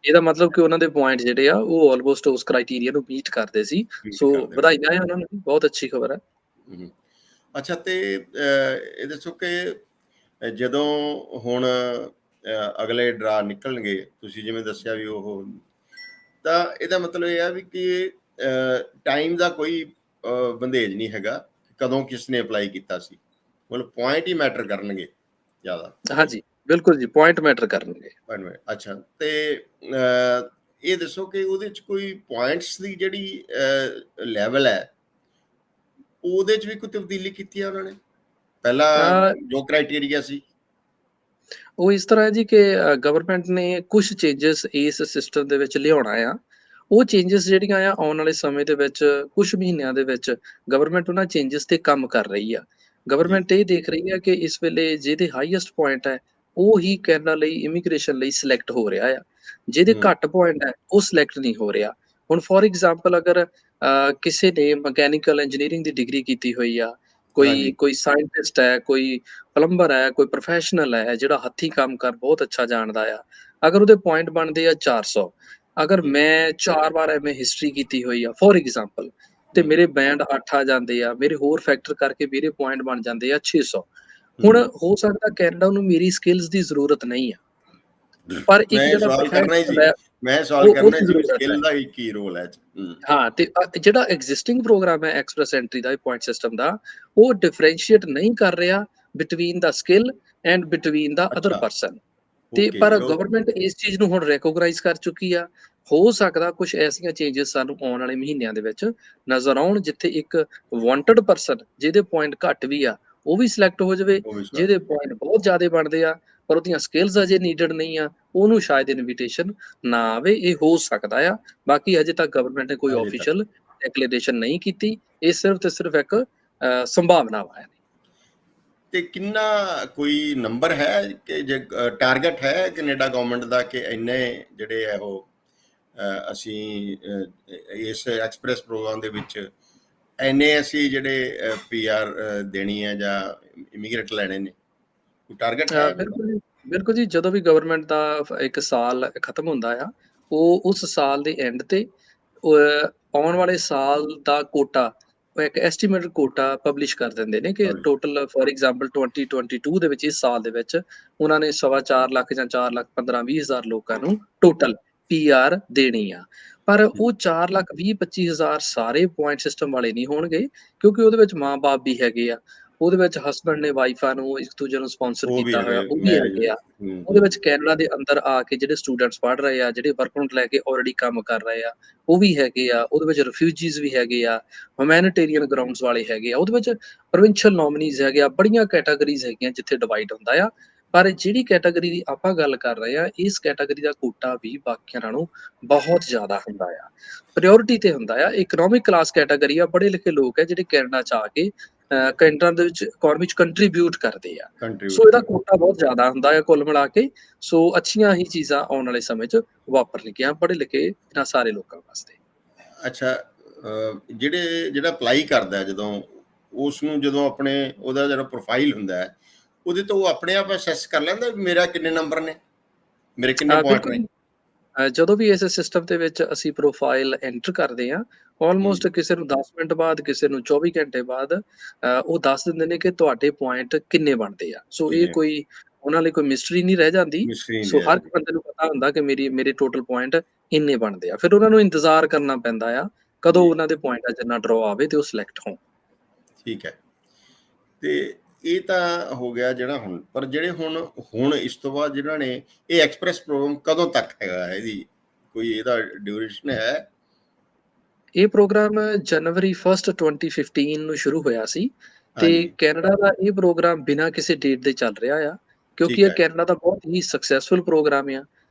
ਇਹਦਾ ਮਤਲਬ ਕਿ ਉਹਨਾਂ ਦੇ ਪੁਆਇੰਟ ਜਿਹੜੇ ਆ, ਉਹ ਆਲਮੋਸਟ ਉਸ ਕ੍ਰਾਈਟੇਰੀਆ ਨੂੰ ਮੀਟ ਕਰਦੇ ਸੀ। ਮੀਟ ਸੋ ਕਰਦੇ ਹੋਣੇ। ਵਧਾਈਆਂ ਆ ਉਹਨਾਂ ਨੂੰ, ਬਹੁਤ ਅੱਛੀ ਖਬਰ ਹੈ। ਹੂੰ। ਅੱਛਾ, ਤੇ ਇਹ ਦੱਸੋ ਕਿ ਜਦੋਂ ਹੁਣ ਅਗਲੇ ਡਰਾ ਨਿਕਲਣਗੇ, ਤੁਸੀਂ ਜਿਵੇਂ ਦੱਸਿਆ ਵੀ ਉਹ, ਤਾਂ ਇਹਦਾ ਮਤਲਬ ਇਹ ਆ ਵੀ ਕਿ ਟਾਈਮ ਦਾ ਕੋਈ ਬੰਦੇਜ ਨਹੀਂ ਹੈਗਾ, ਕਦੋਂ ਕਿਸ ਨੇ ਅਪਲਾਈ ਕੀਤਾ ਸੀ, ਮਤਲਬ ਪੁਆਇੰਟ ਹੀ ਮੈਟਰ ਕਰਨਗੇ ਜ਼ਿਆਦਾ। ਹਾਂਜੀ, ਬਿਲਕੁਲ ਜੀ, ਪੁਆਇੰਟ ਮੈਟਰ ਕਰਨਗੇ। ਅੱਛਾ, ਤੇ ਇਹ ਦੱਸੋ ਕਿ ਉਹਦੇ 'ਚ ਕੋਈ ਪੁਆਇੰਟਸ ਦੀ ਜਿਹੜੀ ਲੈਵਲ ਹੈ, ਉਹਦੇ 'ਚ ਵੀ ਕੋਈ ਤਬਦੀਲੀ ਕੀਤੀ ਹੈ ਉਹਨਾਂ ਨੇ? ਪਹਿਲਾਂ ਅ, ਜੋ ਕ੍ਰਾਈਟੇਰੀਆ ਸੀ? ਉਹ ਇਸ ਤਰ੍ਹਾਂ ਹੈ ਜੀ ਕਿ ਗਵਰਨਮੈਂਟ ਨੇ ਕੁਝ ਚੇਂਜਸ ਇਸ ਸਿਸਟਮ ਦੇ ਵਿੱਚ ਲਿਆਉਣਾ ਆ। ਉਹ ਚੇਂਜਸ ਜਿਹੜੀਆਂ ਆ ਆਉਣ ਵਾਲੇ ਸਮੇਂ ਦੇ ਵਿੱਚ ਕੁਝ ਮਹੀਨਿਆਂ ਦੇ ਵਿੱਚ ਗਵਰਨਮੈਂਟ ਉਹਨਾਂ ਚੇਂਜਸ ਤੇ ਕੰਮ ਕਰ ਰਹੀ ਆ। ਜੀ। ਗਵਰਨਮੈਂਟ ਇਹ ਦੇਖ ਰਹੀ ਹੈ ਕਿ ਇਸ ਵੇਲੇ ਜਿਹਦੇ ਹਾਈਐਸਟ ਪੁਆਇੰਟ ਹੈ, ਉਹ ਹੀ ਕੈਨੇਡਾ ਲਈ ਇਮੀਗ੍ਰੇਸ਼ਨ ਲਈ ਸਿਲੈਕਟ ਹੋ ਰਿਹਾ ਆ। ਜਿਹਦੇ ਹੂੰ। ਘੱਟ ਪੁਆਇੰਟ ਹੈ, ਉਹ ਸਿਲੈਕਟ ਨਹੀਂ ਹੋ ਰਿਹਾ। ਹੁਣ ਫੋਰ ਐਗਜ਼ਾਮਪਲ ਅਗਰ ਕਿਸੇ ਨੇ ਮਕੈਨੀਕਲ ਇੰਜੀਨੀਅਰਿੰਗ ਦੀ ਡਿਗਰੀ ਕੀਤੀ ਹੋਈ ਆ, ਕੋਈ ਹਾਂਜੀ। ਕੋਈ ਸਾਇੰਟਿਸਟ ਹੈ, ਕੋਈ ਪਲੰਬਰ ਹੈ, ਕੋਈ ਪ੍ਰੋਫੈਸ਼ਨਲ ਹੈ ਜਿਹੜਾ ਹੱਥੀਂ ਕੰਮ ਕਰ ਬਹੁਤ ਅੱਛਾ ਜਾਣਦਾ ਆ। ਅਗਰ ਉਹਦੇ ਪੁਆਇੰਟ ਬਣਦੇ ਆ 400, ਅਗਰ ਹੂੰ, ਮੈਂ 4 ਵਾਰ ਐਮਏ ਹਿਸਟਰੀ ਕੀਤੀ ਹੋਈ ਆ ਫੋਰ ਐਗਜ਼ਾਮਪਲ, ਤੇ ਹੂੰ, ਮੇਰੇ ਬੈਂਡ 8 ਆ ਜਾਂਦੇ ਆ, ਮੇਰੇ ਹੋਰ ਫੈਕਟਰ ਕਰਕੇ ਮੇਰੇ ਪੁਆਇੰਟ ਬਣ ਜਾਂਦੇ ਆ 600। ਹੁਣ ਹੂੰ। ਹੋ ਸਕਦਾ ਕੈਨੇਡਾ ਨੂੰ ਮੇਰੀ ਸਕਿੱਲਸ ਦੀ ਜ਼ਰੂਰਤ ਨਹੀਂ ਆ, ਪਰ ਇੱਕ ਮੈਂ ਜਿਹੜਾ ਸਵਾਲ ਕਰਨਾ ਹੀ ਸੀ। ਪ੍ਰੋਫੈਸ਼ਨਲ ਹੈ ਮੈਂ ਸਵਾਲ ਕਰਨਾ ਉਹਦੀ ਸੀ ਵੀ ਜ਼ਰੂਰਤ ਹੈ। ਸਕਿੱਲ ਦਾ ਹੀ ਕੀ ਰੋਲ ਹੈ ਇਹ 'ਚ? ਹੂੰ। ਹਾਂ, ਤੇ ਜਿਹੜਾ ਐਗਜ਼ਿਸਟਿੰਗ ਪ੍ਰੋਗਰਾਮ ਹੈ ਐਕਸਪ੍ਰੈਸ ਐਂਟਰੀ ਦਾ ਪੁਆਇੰਟ ਸਿਸਟਮ ਦਾ, ਉਹ ਡਿਫਰੈਂਸ਼ੀਏਟ ਨਹੀਂ ਕਰ ਰਿਹਾ between the skill and between the other ਅੱਛਾ, ਪਰਸਨ। ਤੇ ਓਕੇ। ਪਰ ਗਵਰਨਮੈਂਟ ਇਸ ਚੀਜ਼ ਨੂੰ ਹੁਣ ਰੈਕੋਗਨਾਈਜ਼ ਕਰ ਚੁੱਕੀ ਆ। ਹੋ ਸਕਦਾ ਕੁਝ ਐਸੀਆਂ ਚੇਂਜਸ ਸਾਨੂੰ ਆਉਣ ਵਾਲੇ ਮਹੀਨਿਆਂ ਦੇ ਵਿੱਚ ਨਜ਼ਰ ਆਉਣ, ਜਿੱਥੇ ਇੱਕ ਵਾਂਟਡ ਪਰਸਨ ਜਿਹਦੇ ਪੁਆਇੰਟ ਘੱਟ ਵੀ ਆ, ਉਹ ਵੀ ਸਿਲੈਕਟ ਹੋ ਜਾਵੇ। ਉਹ ਵੀ ਸਵਾਲ। ਜਿਹਦੇ ਪੁਆਇੰਟ ਬਹੁਤ ਜ਼ਿਆਦੇ ਬਣਦੇ ਆ, ਪਰ ਉਹਦੀਆਂ ਸਕਿੱਲਸ ਅਜੇ ਨੀਡਡ ਨਹੀਂ ਆ, ਉਹਨੂੰ ਸ਼ਾਇਦ ਇਨਵੀਟੇਸ਼ਨ ਨਾ ਆਵੇ। ਇਹ ਹੋ ਸਕਦਾ ਆ। ਬਾਕੀ ਅਜੇ ਤੱਕ ਗਵਰਨਮੈਂਟ ਨੇ ਕੋਈ ਅਜੇ ਤੱਕ। ਆਫੀਸ਼ੀਅਲ ਡਿਕਲੇਰੇਸ਼ਨ ਨਹੀਂ ਕੀਤੀ। ਇਹ ਸਿਰਫ ਤੇ ਸਿਰਫ ਇੱਕ ਸੰਭਾਵਨਾਵਾਂ ਹੈ। ਤੇ ਕਿੰਨਾ ਕੋਈ ਨੰਬਰ ਹੈ ਕਿ ਜੇ ਟਾਰਗੇਟ ਹੈ ਕੈਨੇਡਾ ਗਵਰਨਮੈਂਟ ਦਾ ਕਿ ਇੰਨੇ ਜਿਹੜੇ ਹੈ ਉਹ ਅਸੀਂ ਇਸ ਐਕਸਪ੍ਰੈਸ ਪ੍ਰੋਗਰਾਮ ਦੇ ਵਿੱਚ ਇੰਨੇ ਅਸੀਂ ਜਿਹੜੇ ਪੀਆਰ ਦੇਣੀ ਹੈ ਜਾਂ ਇਮੀਗ੍ਰੇਟ ਲੈਣੇ ਨੇ, ਕੋਈ ਟਾਰਗੇਟ ਹੈ ਇਹਦਾ? ਬਿਲਕੁਲ ਜੀ, ਬਿਲਕੁਲ ਜੀ। ਜਦੋਂ ਵੀ ਗਵਰਨਮੈਂਟ ਦਾ ਇੱਕ ਸਾਲ ਖਤਮ ਹੁੰਦਾ ਆ, ਉਹ ਉਸ ਸਾਲ ਦੇ ਐਂਡ ਤੇ ਆਉਣ ਵਾਲੇ ਸਾਲ ਦਾ ਕੋਟਾ, ਉਹ ਇੱਕ ਐਸਟੀਮੇਟਡ ਕੋਟਾ ਪਬਲਿਸ਼ ਕਰ ਦਿੰਦੇ ਨੇ ਕਿ ਟੋਟਲ ਫੋਰ ਐਗਜ਼ਾਮਪਲ 2022 ਦੇ ਵਿੱਚ, ਇਸ ਸਾਲ ਦੇ ਵਿੱਚ ਉਹਨਾਂ ਨੇ 4.25 ਲੱਖ ਜਾਂ 4 ਲੱਖ 15-20 ਹਜ਼ਾਰ ਲੋਕਾਂ ਨੂੰ ਟੋਟਲ ਪੀਆਰ ਦੇਣੀ ਆ। ਪਰ ਉਹ 4 ਲੱਖ 20-25 ਹਜ਼ਾਰ ਸਾਰੇ ਪੁਆਇੰਟ ਸਿਸਟਮ ਵਾਲੇ ਨਹੀਂ ਹੋਣਗੇ, ਕਿਉਂਕਿ ਉਹਦੇ ਵਿੱਚ ਮਾਂ-ਬਾਪ ਵੀ ਹੈਗੇ ਆ। ਉਹਦੇ ਵਿੱਚ ਹਸਬੈਂਡ ਨੇ ਵਾਈਫਾਂ ਨੂੰ ਇੱਕ ਦੂਜੇ ਨੂੰ ਸਪਾਂਸਰ ਉਹ ਵੀ ਕੀਤਾ ਹੋਇਆ, ਹੈਗੇ ਉਹ ਵੀ ਮੈਰਿਜ। ਹੈਗੇ ਆ। ਹੂੰ, ਉਹਦੇ ਹੂੰ। ਵਿੱਚ ਕੈਨੇਡਾ ਦੇ ਅੰਦਰ ਆ ਕੇ ਜਿਹੜੇ ਸਟੂਡੈਂਟਸ ਪੜ੍ਹ ਰਹੇ ਆ, ਜਿਹੜੇ ਵਰਕ ਪਰਮਿਟ ਲੈ ਕੇ ਆਲਰੇਡੀ ਕੰਮ ਕਰ ਰਹੇ ਆ, ਉਹ ਵੀ ਹੈਗੇ ਆ। ਉਹਦੇ ਵਿੱਚ ਰਿਫਿਊਜੀਜ਼ ਵੀ ਹੈਗੇ ਆ, ਹਿਊਮੈਨਿਟੇਰੀਅਨ ਗਰਾਊਂਡਸ ਵਾਲੇ ਹੈਗੇ ਆ। ਉਹਦੇ ਵਿੱਚ ਪ੍ਰੋਵਿੰਸ਼ੀਅਲ ਨੋਮੀਨੀਜ਼ ਹੈਗੇ ਆ, ਬੜੀਆਂ ਕੈਟਾਗਰੀਜ਼ ਹੈਗੀਆਂ ਜਿੱਥੇ ਡਿਵਾਈਡ ਹੁੰਦਾ ਆ। ਪਰ ਜਿਹੜੀ ਕੈਟਾਗਰੀ ਦੀ ਆਪਾਂ ਗੱਲ ਕਰ ਰਹੇ ਆ, ਇਸ ਕੈਟਾਗਰੀ ਦਾ ਕੋਟਾ ਵੀ ਬਾਕੀਆਂ ਨਾਲੋਂ ਬਹੁਤ ਜ਼ਿਆਦਾ ਹੁੰਦਾ ਆ। ਪ੍ਰਾਇਓਰਟੀ ਤੇ ਹੁੰਦਾ ਆ। ਇਕਨੋਮਿਕ ਕਲਾਸ ਕੈਟਾਗਰੀ ਆ, ਪੜ੍ਹੇ ਲਿਖੇ ਲੋਕ ਆ ਜਿਹੜੇ ਕੈਨੇਡਾ 'ਚ ਆ ਕੇ ਕੈਨੇਡਾ ਦੇ ਵਿੱਚ ਇਕੋਨਮੀ 'ਚ ਕੰਟਰੀਬਿਊਟ ਕਰਦੇ ਆ। ਸੋ ਕੰਟਰੀਬਿਊਟ ਇਹਦਾ ਕਰ। ਕੋਟਾ ਬਹੁਤ ਜ਼ਿਆਦਾ ਹੁੰਦਾ ਹੈ ਕੁੱਲ ਮਿਲਾ ਕੇ। ਸੋ ਅੱਛੀਆਂ ਹੀ ਚੀਜ਼ਾਂ ਆਉਣ ਵਾਲੇ ਸਮੇਂ 'ਚ ਵਾਪਰਨਗੀਆਂ ਪੜ੍ਹੇ ਲਿਖੇ ਇਹਨਾਂ ਸਾਰੇ ਲੋਕਾਂ ਵਾਸਤੇ। ਅੱਛਾ, ਜਿਹੜਾ ਅਪਲਾਈ ਕਰਦਾ ਹੈ, ਜਦੋਂ ਉਸ ਨੂੰ ਜਦੋਂ ਆਪਣੇ ਉਹਦਾ ਜਿਹੜਾ ਪ੍ਰੋਫਾਈਲ ਹੁੰਦਾ ਹੈ, ਉਹਦੇ ਤੋਂ ਉਹ ਆਪਣੇ ਆਪ ਅਸੈਸ ਕਰ ਲੈਂਦਾ ਵੀ ਮੇਰਾ ਕਿੰਨੇ ਨੰਬਰ ਨੇ, ਮੇਰੇ ਕਿੰਨੇ ਪੁਆਇੰਟ ਬਿਲਕੁਲ ਨੇ? ਜੀ। ਜਦੋਂ ਵੀ ਇਸ ਸਿਸਟਮ ਦੇ ਵਿੱਚ ਅਸੀਂ ਪ੍ਰੋਫਾਈਲ ਐਂਟਰ ਕਰਦੇ ਹਾਂ, ਹੂੰ। ਆਲਮੋਸਟ ਕਿਸੇ ਨੂੰ 10 ਮਿੰਟ ਬਾਅਦ, ਕਿਸੇ ਨੂੰ 24 ਘੰਟੇ ਬਾਅਦ ਉਹ ਦੱਸ ਦਿੰਦੇ ਨੇ ਕਿ ਤੁਹਾਡੇ ਪੁਆਇੰਟ ਕਿੰਨੇ ਬਣਦੇ ਆ। ਸੋ ਇਹ ਕਿੰਨੇ? ਕੋਈ ਉਹਨਾਂ ਲਈ ਕੋਈ ਮਿਸਟਰੀ ਨਹੀਂ ਰਹਿ ਜਾਂਦੀ। ਮਿਸਰੀ ਸੋ ਨਹੀਂ ਹਰ ਇੱਕ ਜਾਂਦੀ। ਬੰਦੇ ਨੂੰ ਪਤਾ ਹੁੰਦਾ ਕਿ ਮੇਰੇ ਟੋਟਲ ਪੁਆਇੰਟ ਇੰਨੇ ਬਣਦੇ ਆ। ਫਿਰ ਉਹਨਾਂ ਨੂੰ ਇੰਤਜ਼ਾਰ ਕਰਨਾ ਪੈਂਦਾ ਆ, ਕਦੋਂ ਜੀ। ਉਹਨਾਂ ਦੇ ਪੁਆਇੰਟਾਂ 'ਚ ਇੰਨਾ ਡਰਾਅ ਆਵੇ ਤੇ ਉਹ ਸਿਲੈਕਟ ਹੋਣ। ਠੀਕ ਹੈ। ਤੇ ਇਹ ਤਾਂ ਹੋ ਗਿਆ ਜਿਹੜਾ ਹੁਣ, ਪਰ ਜਿਹੜੇ ਹੁਣ ਇਸ ਤੋਂ ਬਾਅਦ ਜਿਹਨਾਂ ਨੇ ਇਹ ਐਕਸਪ੍ਰੈਸ ਪ੍ਰੋਗਰਾਮ ਕਦੋਂ ਤੱਕ ਹੈਗਾ, ਇਹਦੀ ਕੋਈ ਇਹਦਾ ਡਿਊਰੇਸ਼ਨ ਹੈ? ਇਹ ਪ੍ਰੋਗਰਾਮ ਜਨਵਰੀ 1 2015 ਨੂੰ ਸ਼ੁਰੂ ਹੋਇਆ ਸੀ, ਤੇ ਹਾਂਜੀ। ਕੈਨੇਡਾ ਦਾ ਇਹ ਪ੍ਰੋਗਰਾਮ ਬਿਨਾਂ ਕਿਸੇ ਡੇਟ ਦੇ ਚੱਲ ਰਿਹਾ ਆ, ਕਿਉਂਕਿ ਠੀਕ ਇਹ ਹੈ। ਕੈਨੇਡਾ ਦਾ ਬਹੁਤ ਹੀ ਸਕਸੈਸਫੁਲ ਪ੍ਰੋਗਰਾਮ ਆ।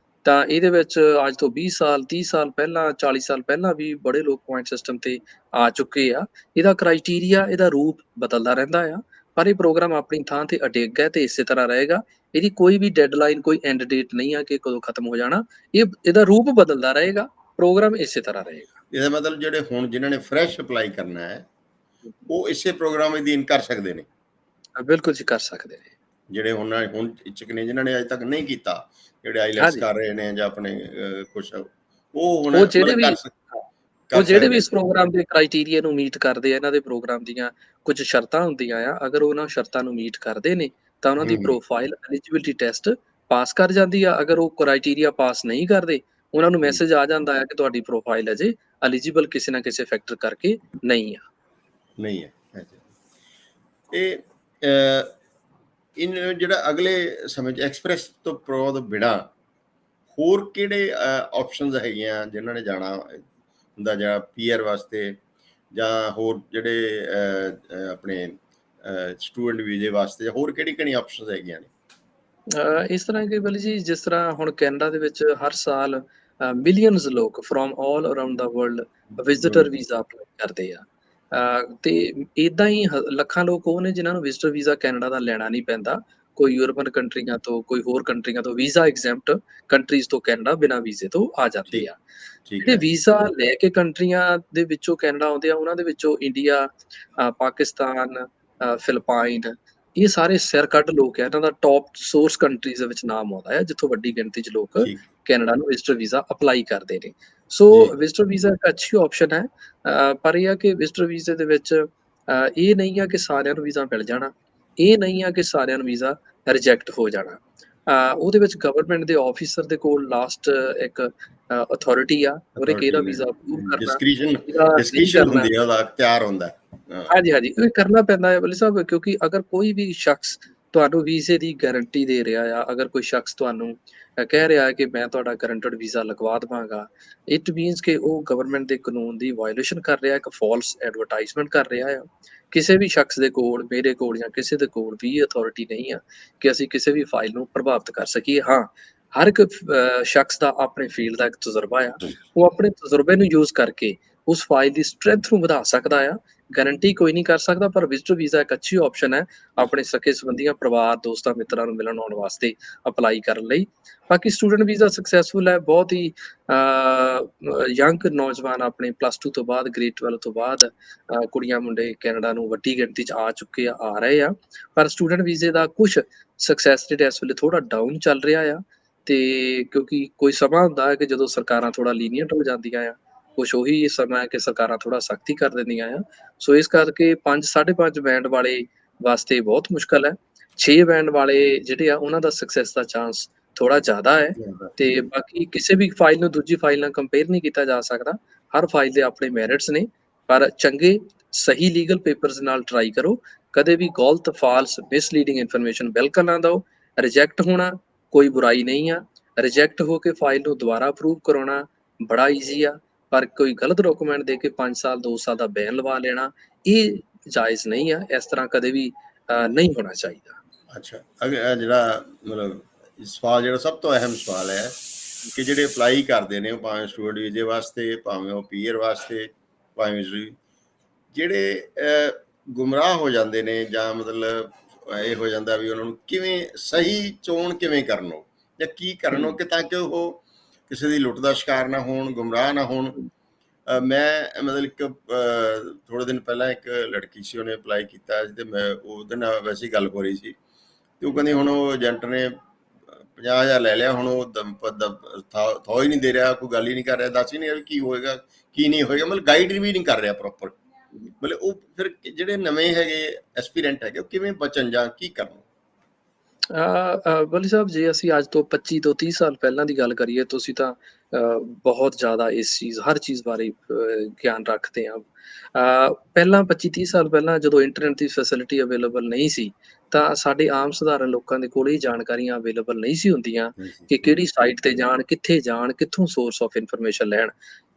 ਤਾਂ ਇਹਦੇ ਵਿੱਚ ਅੱਜ ਤੋਂ 20 ਸਾਲ, 30 ਸਾਲ ਪਹਿਲਾਂ, 40 ਸਾਲ ਪਹਿਲਾਂ ਵੀ ਬੜੇ ਲੋਕ ਪੁਆਇੰਟ ਸਿਸਟਮ ਤੇ ਆ ਚੁੱਕੇ ਆ। ਇਹਦਾ ਕ੍ਰਾਈਟੀਰੀਆ, ਇਹਦਾ ਰੂਪ ਬਦਲਦਾ ਰਹਿੰਦਾ ਆ, ਪਰ ਇਹ ਪ੍ਰੋਗਰਾਮ ਆਪਣੀ ਥਾਂ ਤੇ ਅਡਿੱਗ ਹੈ ਤੇ ਇਸੇ ਤਰ੍ਹਾਂ ਰਹੇਗਾ। ਇਹਦੀ ਕੋਈ ਵੀ ਡੈਡਲਾਈਨ, ਕੋਈ ਐਂਡ ਡੇਟ ਨਹੀਂ ਆ ਕਿ ਕਦੋਂ ਖਤਮ ਹੋ ਜਾਣਾ। ਇਹਦਾ ਰੂਪ ਬਦਲਦਾ ਰਹੇਗਾ, ਪ੍ਰੋਗਰਾਮ ਇਸੇ ਤਰ੍ਹਾਂ ਰਹੇਗਾ। ਇਹਦਾ ਮਤਲਬ ਜਿਹੜੇ ਹੁਣ ਜਿਨ੍ਹਾਂ ਨੇ ਫਰੈਸ਼ ਅਪਲਾਈ ਕਰਨਾ ਹੈ, ਉਹ ਇਸੇ ਪ੍ਰੋਗਰਾਮ ਅਧੀਨ ਕਰ ਸਕਦੇ ਨੇ? ਬਿਲਕੁਲ ਜੀ, ਕਰ ਸਕਦੇ ਨੇ। ਜਿਹੜੇ ਹੁਣ ਇੱਛੁਕ ਨੇ, ਜਿਨ੍ਹਾਂ ਨੇ ਅਜੇ ਤੱਕ ਨਹੀਂ ਕੀਤਾ, ਜਿਹੜੇ ਆਈਲੈਟਸ ਹਾਂਜੀ। ਕਰ ਰਹੇ ਨੇ ਜਾਂ ਆਪਣੇ ਕੁਛ, ਉਹ ਹੁਣ ਉਹ ਜਿਹੜੇ ਮਤਲਬ ਵੀ ਹਾਂ, ਉਹ ਕਰ ਜਿਹੜੇ ਵੀ ਸਕਦੇ ਨੇ? ਇਸ ਪ੍ਰੋਗਰਾਮ ਦੇ ਕ੍ਰਾਈਟੇਰੀਆ ਨੂੰ ਮੀਟ ਕਰਦੇ ਆ, ਇਹਨਾਂ ਦੇ ਪ੍ਰੋਗਰਾਮ ਦੀਆਂ ਕੁਝ ਸ਼ਰਤਾਂ ਹੁੰਦੀਆਂ ਆ, ਅਗਰ ਉਹ ਉਹਨਾਂ ਸ਼ਰਤਾਂ ਨੂੰ ਮੀਟ ਕਰਦੇ ਨੇ, ਤਾਂ ਉਹਨਾਂ ਦੀ ਹੂੰ, ਹੂੰ। ਪ੍ਰੋਫਾਈਲ ਐਲੀਜੀਬਿਲਿਟੀ ਟੈਸਟ ਪਾਸ ਕਰ ਜਾਂਦੀ ਆ। ਅਗਰ ਉਹ ਕ੍ਰਾਈਟੇਰੀਆ ਪਾਸ ਨਹੀਂ ਕਰਦੇ, ਉਹਨਾਂ ਨੂੰ ਹੂੰ। ਮੈਸੇਜ ਆ ਜਾਂਦਾ ਹੈ ਕਿ ਤੁਹਾਡੀ ਪ੍ਰੋਫਾਈਲ ਅਜੇ ਐਲੀਜੀਬਲ ਕਿਸੇ ਨਾ ਕਿਸੇ ਫੈਕਟਰ ਕਰਕੇ ਨਹੀਂ ਆ। ਨਹੀਂ ਹੈ। ਅੱਛਾ। ਇਹ ਅ, ਜਿਹੜਾ ਅਗਲੇ ਸਮੇਂ 'ਚ ਐਕਸਪ੍ਰੈਸ ਤੋਂ ਪ੍ਰੋ ਤੋਂ ਬਿਨਾਂ ਹੋਰ ਕਿਹੜੇ ਆਪਸ਼ਨਸ ਹੈਗੀਆਂ ਜਿਨ੍ਹਾਂ ਨੇ ਜਾਣਾ ਹੁੰਦਾ, ਜਾਂ ਪੀਆਰ ਵਾਸਤੇ, ਜਾਂ ਹੋਰ ਜਿਹੜੇ ਆਪਣੇ ਸਟੂਡੈਂਟ ਵੀਜ਼ੇ ਵਾਸਤੇ, ਜਾਂ ਹੋਰ ਕਿਹੜੀ-ਕਿਹੜੀਆਂ ਆਪਸ਼ਨਸ ਹੈਗੀਆਂ ਨੇ? ਇਸ ਤਰ੍ਹਾਂ ਕਿ ਬਲ ਜੀ ਜਿਸ ਤਰ੍ਹਾਂ ਹੁਣ ਕੈਨੇਡਾ ਦੇ ਵਿੱਚ ਹਰ ਸਾਲ ਮਿਲੀਅਨਸ ਲੋਕ from all around the world visitor ਹੂੰ, ਵੀਜ਼ਾ ਅਪਲਾਈ ਕਰਦੇ ਆ। ਤੇ ਇਦਾਂ ਹੀ ਲੱਖਾਂ ਲੋਕ ਉਹ ਨੇ ਜਿਨ੍ਹਾਂ ਨੂੰ ਵਿਜ਼ਿਟਰ ਵੀਜ਼ਾ ਕੈਨੇਡਾ ਦਾ ਲੈਣਾ ਨਹੀਂ ਪੈਂਦਾ। ਕੋਈ ਯੂਰਪੀਅਨ ਕੰਟਰੀਆਂ ਤੋਂ, ਕੋਈ ਹੋਰ ਕੰਟਰੀਆਂ ਤੋਂ ਵੀਜ਼ਾ ਐਗਜ਼ੈਂਪਟ ਕੰਟਰੀਜ਼ ਤੋਂ ਕੈਨੇਡਾ ਬਿਨਾਂ ਵੀਜ਼ੇ ਤੋਂ ਆ ਜਾਂਦੇ ਠੀਕ ਆ। ਠੀਕ ਜਿਹੜੇ ਹੈ। ਵੀਜ਼ਾ ਲੈ ਕੇ ਕੰਟਰੀਆਂ ਦੇ ਵਿੱਚੋਂ ਕੈਨੇਡਾ ਆਉਂਦੇ ਆ, ਉਹਨਾਂ ਦੇ ਵਿੱਚੋਂ ਇੰਡੀਆ, ਪਾਕਿਸਤਾਨ, ਫਿਲਪਾਈਨ, ਇਹ ਸਾਰੇ ਸਿਰ ਕੱਢ ਲੋਕ ਆ। ਇਹਨਾਂ ਦਾ ਟੌਪ ਸੋਰਸ ਕੰਟਰੀਜ਼ ਦੇ ਵਿੱਚ ਨਾਮ ਆਉਂਦਾ ਹੈ, ਜਿੱਥੋਂ ਵੱਡੀ ਗਿਣਤੀ 'ਚ ਲੋਕ ਠੀਕ। ਕੈਨੇਡਾ ਨੂੰ ਵਿਜ਼ਟਰ ਵੀਜ਼ਾ ਅਪਲਾਈ ਕਰਦੇ ਨੇ। ਸੋ ਜੀ। ਵਿਜ਼ਟਰ ਵੀਜ਼ਾ ਇੱਕ ਅੱਛੀ ਆਪਸ਼ਨ ਹੈ। ਪਰ ਇਹ ਆ ਕਿ ਵਿਜ਼ਟਰ ਵੀਜ਼ੇ ਦੇ ਵਿੱਚ ਇਹ ਨਹੀਂ ਆ ਕਿ ਸਾਰਿਆਂ ਨੂੰ ਵੀਜ਼ਾ ਮਿਲ ਜਾਣਾ। ਇਹ ਨਹੀਂ ਆ ਕਿ ਸਾਰਿਆਂ ਨੂੰ ਵੀਜ਼ਾ ਰਿਜੈਕਟ ਹੋ ਜਾਣਾ। ਉਹਦੇ ਵਿੱਚ ਗਵਰਨਮੈਂਟ ਦੇ ਆਫਿਸਰ ਦੇ ਕੋਲ ਲਾਸਟ ਇੱਕ ਅਥਾਰਟੀ ਆ, ਉਹਨੇ ਕਿਹੜਾ ਅਥਾਰਟੀ ਨੇ ਵੀਜ਼ਾ ਅਪਰੂਵ ਕਰਨਾ, ਡਿਸਕ੍ਰਿਸ਼ਨ ਕਿਹਦਾ ਨਹੀਂ ਡਿਸਕ੍ਰਿਸ਼ਨ ਕਰਨਾ। ਹੁੰਦੀ ਹੈ, ਉਹਦਾ ਅਖਤਿਆਰ ਹੁੰਦਾ ਹੈ। ਹਾਂ। ਹਾਂਜੀ, ਹਾਂਜੀ, ਇਹ ਕਰਨਾ ਪੈਂਦਾ ਹੈ ਵਲੀ ਸਾਹਿਬ, ਕਿਉਂਕਿ ਅਗਰ ਕੋਈ ਵੀ ਸ਼ਖਸ ਤੁਹਾਨੂੰ ਵੀਜ਼ੇ ਦੀ ਗਾਰੰਟੀ ਦੇ ਰਿਹਾ ਆ, ਅਗਰ ਕੋਈ ਸ਼ਖਸ ਤੁਹਾਨੂੰ ਕਹਿ ਰਿਹਾ ਹੈ ਕਿ ਮੈਂ ਤੁਹਾਡਾ ਗਰੰਟਡ ਵੀਜ਼ਾ ਲਗਵਾ ਦੇਵਾਂਗਾ, ਇਟ ਮੀਨਸ ਕਿ ਉਹ ਗਵਰਨਮੈਂਟ ਦੇ ਕਾਨੂੰਨ ਦੀ ਵਾਇਓਲੇਸ਼ਨ ਕਰ ਰਿਹਾ, ਇੱਕ ਫਾਲਸ ਐਡਵਰਟਾਈਜ਼ਮੈਂਟ ਕਰ ਰਿਹਾ ਆ। ਕਿਸੇ ਵੀ ਸ਼ਖਸ ਦੇ ਕੋਲ, ਮੇਰੇ ਕੋਲ ਜਾਂ ਕਿਸੇ ਦੇ ਕੋਲ ਵੀ ਅਥਾਰਟੀ ਨਹੀਂ ਆ ਕਿ ਅਸੀਂ ਕਿਸੇ ਵੀ ਫਾਈਲ ਨੂੰ ਪ੍ਰਭਾਵਿਤ ਕਰ ਸਕੀਏ। ਹਾਂ, ਹਰ ਇੱਕ ਸ਼ਖਸ ਦਾ ਆਪਣੇ ਫੀਲਡ ਦਾ ਇੱਕ ਤਜਰਬਾ ਆ, ਉਹ ਆਪਣੇ ਤਜਰਬੇ ਨੂੰ ਯੂਜ਼ ਕਰਕੇ ਉਸ ਫਾਈਲ ਦੀ ਸਟਰੈਂਥ ਨੂੰ ਵਧਾ ਸਕਦਾ ਆ। ਗਾਰੰਟੀ ਕੋਈ ਨਹੀਂ ਕਰ ਸਕਦਾ, ਪਰ ਵਿਜ਼ਟਰ ਵੀਜ਼ਾ ਇੱਕ ਅੱਛੀ ਆਪਸ਼ਨ ਹੈ ਆਪਣੇ ਸਕੇ ਸੰਬੰਧੀਆਂ, ਪਰਿਵਾਰ, ਦੋਸਤਾਂ, ਮਿੱਤਰਾਂ ਨੂੰ ਮਿਲਣ ਆਉਣ ਵਾਸਤੇ ਅਪਲਾਈ ਕਰਨ ਲਈ। ਬਾਕੀ ਸਟੂਡੈਂਟ ਵੀਜ਼ਾ ਸਕਸੈਸਫੁਲ ਹੈ। ਬਹੁਤ ਹੀ ਯੰਗ ਨੌਜਵਾਨ ਆਪਣੇ +2 ਤੋਂ ਬਾਅਦ, ਗ੍ਰੇਡ 12 ਤੋਂ ਬਾਅਦ ਕੁੜੀਆਂ ਮੁੰਡੇ ਕੈਨੇਡਾ ਨੂੰ ਵੱਡੀ ਗਿਣਤੀ 'ਚ ਆ ਚੁੱਕੇ ਆ ਰਹੇ ਆ। ਪਰ ਸਟੂਡੈਂਟ ਵੀਜ਼ੇ ਦਾ ਕੁਛ ਸਕਸੈਸ ਰੇਟ ਇਸ ਵੇਲੇ ਥੋੜ੍ਹਾ ਡਾਊਨ ਚੱਲ ਰਿਹਾ ਆ। ਤੇ ਕਿਉਂਕਿ ਕੋਈ ਸਮਾਂ ਹੁੰਦਾ ਹੈ ਕਿ ਜਦੋਂ ਸਰਕਾਰਾਂ ਥੋੜ੍ਹਾ ਲੀਨੀਅੰਟ ਹੋ ਜਾਂਦੀਆਂ ਆ, ਕੁਛ ਉਹੀ ਸਮਾਂ ਹੈ ਕਿ ਸਰਕਾਰਾਂ ਥੋੜ੍ਹਾ ਸਖਤੀ ਕਰ ਦਿੰਦੀਆਂ ਆ। ਸੋ ਇਸ ਕਰਕੇ 5, 5.5 ਬੈਂਡ ਵਾਲੇ ਵਾਸਤੇ ਬਹੁਤ ਮੁਸ਼ਕਲ ਹੈ। 6 ਬੈਂਡ ਵਾਲੇ ਜਿਹੜੇ ਆ, ਉਹਨਾਂ ਦਾ ਸਕਸੈਸ ਦਾ ਚਾਂਸ ਥੋੜ੍ਹਾ ਜ਼ਿਆਦਾ ਹੈ। ਤੇ ਬਾਕੀ ਕਿਸੇ ਵੀ ਫਾਈਲ ਨੂੰ ਦੂਜੀ ਫਾਈਲ ਨਾਲ ਕੰਪੇਅਰ ਨਹੀਂ ਕੀਤਾ ਜਾ ਸਕਦਾ। ਹਰ ਫਾਈਲ ਦੇ ਆਪਣੇ ਮੈਰਿਟਸ ਨੇ, ਪਰ ਚੰਗੇ ਸਹੀ ਲੀਗਲ ਪੇਪਰਸ ਨਾਲ ਟਰਾਈ ਕਰੋ। ਕਦੇ ਵੀ ਗਲਤ, ਫਾਲਸ, ਮਿਸਲੀਡਿੰਗ ਇਨਫੋਰਮੇਸ਼ਨ ਬਿਲਕੁਲ ਨਾ ਦਿਓ। ਰਿਜੈਕਟ ਹੋਣਾ ਕੋਈ ਬੁਰਾਈ ਨਹੀਂ ਆ। ਰਿਜੈਕਟ ਹੋ ਕੇ ਫਾਈਲ ਨੂੰ ਦੁਬਾਰਾ ਅਪਰੂਵ ਕਰਾਉਣਾ ਬੜਾ ਈਜ਼ੀ ਆ। ਪਰ ਕੋਈ ਗਲਤ ਡਾਕੂਮੈਂਟ ਦੇ ਕੇ 5 ਸਾਲ, 2 ਸਾਲ ਦਾ ਬੈਨ ਲਵਾ ਲੈਣਾ, ਇਹ ਜਾਇਜ਼ ਨਹੀਂ ਆ। ਇਸ ਤਰ੍ਹਾਂ ਕਦੇ ਵੀ ਨਹੀਂ ਹੋਣਾ ਚਾਹੀਦਾ। ਅੱਛਾ, ਅਗਰ ਜਿਹੜਾ ਮਤਲਬ ਸਵਾਲ, ਜਿਹੜਾ ਸਭ ਤੋਂ ਅਹਿਮ ਸਵਾਲ ਹੈ ਕਿ ਜਿਹੜੇ ਅਪਲਾਈ ਕਰਦੇ ਨੇ, ਉਹ ਭਾਵੇਂ ਸਟੂਡੈਂਟ ਵੀਜ਼ੇ ਵਾਸਤੇ, ਭਾਵੇਂ ਉਹ ਪੀਆਰ ਵਾਸਤੇ, ਭਾਵੇਂ ਜਿਹੜੇ ਗੁੰਮਰਾਹ ਹੋ ਜਾਂਦੇ ਨੇ, ਜਾਂ ਮਤਲਬ ਇਹ ਹੋ ਜਾਂਦਾ ਵੀ ਉਹਨਾਂ ਨੂੰ ਕਿਵੇਂ ਸਹੀ ਚੋਣ ਕਿਵੇਂ ਕਰਨ, ਉਹ ਜਾਂ ਕੀ ਕਰਨ ਉਹ, ਕਿ ਤਾਂ ਕਿ ਉਹ ਕਿਸੇ ਦੀ ਲੁੱਟ ਦਾ ਸ਼ਿਕਾਰ ਨਾ ਹੋਣ, ਗੁੰਮਰਾਹ ਨਾ ਹੋਣ। ਮੈਂ ਮਤਲਬ ਇੱਕ ਥੋੜ੍ਹੇ ਦਿਨ ਪਹਿਲਾਂ ਇੱਕ ਲੜਕੀ ਸੀ, ਉਹਨੇ ਅਪਲਾਈ ਕੀਤਾ ਤੇ ਮੈਂ ਉਹਦੇ ਨਾਲ ਵੈਸੇ ਹੀ ਗੱਲ ਹੋ ਰਹੀ ਸੀ, ਤੇ ਉਹ ਕਹਿੰਦੀ ਹੁਣ ਉਹ ਏਜੰਟ ਨੇ 50,000 ਲੈ ਲਿਆ, ਹੁਣ ਉਹ ਥੋ ਹੀ ਨਹੀਂ ਦੇ ਰਿਹਾ, ਕੋਈ ਗੱਲ ਹੀ ਨਹੀਂ ਕਰ ਰਿਹਾ, ਦੱਸ ਹੀ ਨਹੀਂ ਰਿਹਾ ਕੀ ਹੋਏਗਾ ਕੀ ਨਹੀਂ ਹੋਏਗਾ, ਮਤਲਬ ਗਾਈਡ ਵੀ ਨਹੀਂ ਕਰ ਰਿਹਾ ਪ੍ਰੋਪਰ। ਮਤਲਬ ਉਹ ਫਿਰ ਜਿਹੜੇ ਨਵੇਂ ਹੈਗੇ ਐਸਪੀਰੈਂਟ ਹੈਗੇ, ਉਹ ਕਿਵੇਂ ਬਚਣ ਜਾਂ ਕੀ ਕਰਨ? ਬੱਲੀ ਸਾਹਿਬ, ਜੇ ਅਸੀਂ ਅੱਜ ਤੋਂ 25 ਤੋਂ 30 ਸਾਲ ਪਹਿਲਾਂ ਦੀ ਗੱਲ ਕਰੀਏ, ਤੁਸੀਂ ਤਾਂ ਬਹੁਤ ਜ਼ਿਆਦਾ ਇਸ ਚੀਜ਼, ਹਰ ਚੀਜ਼ ਬਾਰੇ ਗਿਆਨ ਰੱਖਦੇ ਆ। ਪਹਿਲਾਂ 25-30 ਸਾਲ ਪਹਿਲਾਂ ਜਦੋਂ ਇੰਟਰਨੈਟ ਦੀ ਫੈਸਿਲਿਟੀ ਅਵੇਲੇਬਲ ਨਹੀਂ ਸੀ, ਤਾਂ ਸਾਡੇ ਆਮ ਸਧਾਰਨ ਲੋਕਾਂ ਦੇ ਕੋਲ ਇਹ ਜਾਣਕਾਰੀਆਂ ਅਵੇਲੇਬਲ ਨਹੀਂ ਸੀ ਹੁੰਦੀਆਂ ਕਿ ਕਿਹੜੀ ਸਾਈਟ ਤੇ ਜਾਣ, ਕਿੱਥੇ ਜਾਣ, ਕਿੱਥੋਂ ਸੋਰਸ ਆਫ ਇਨਫੋਰਮੇਸ਼ਨ ਲੈਣ।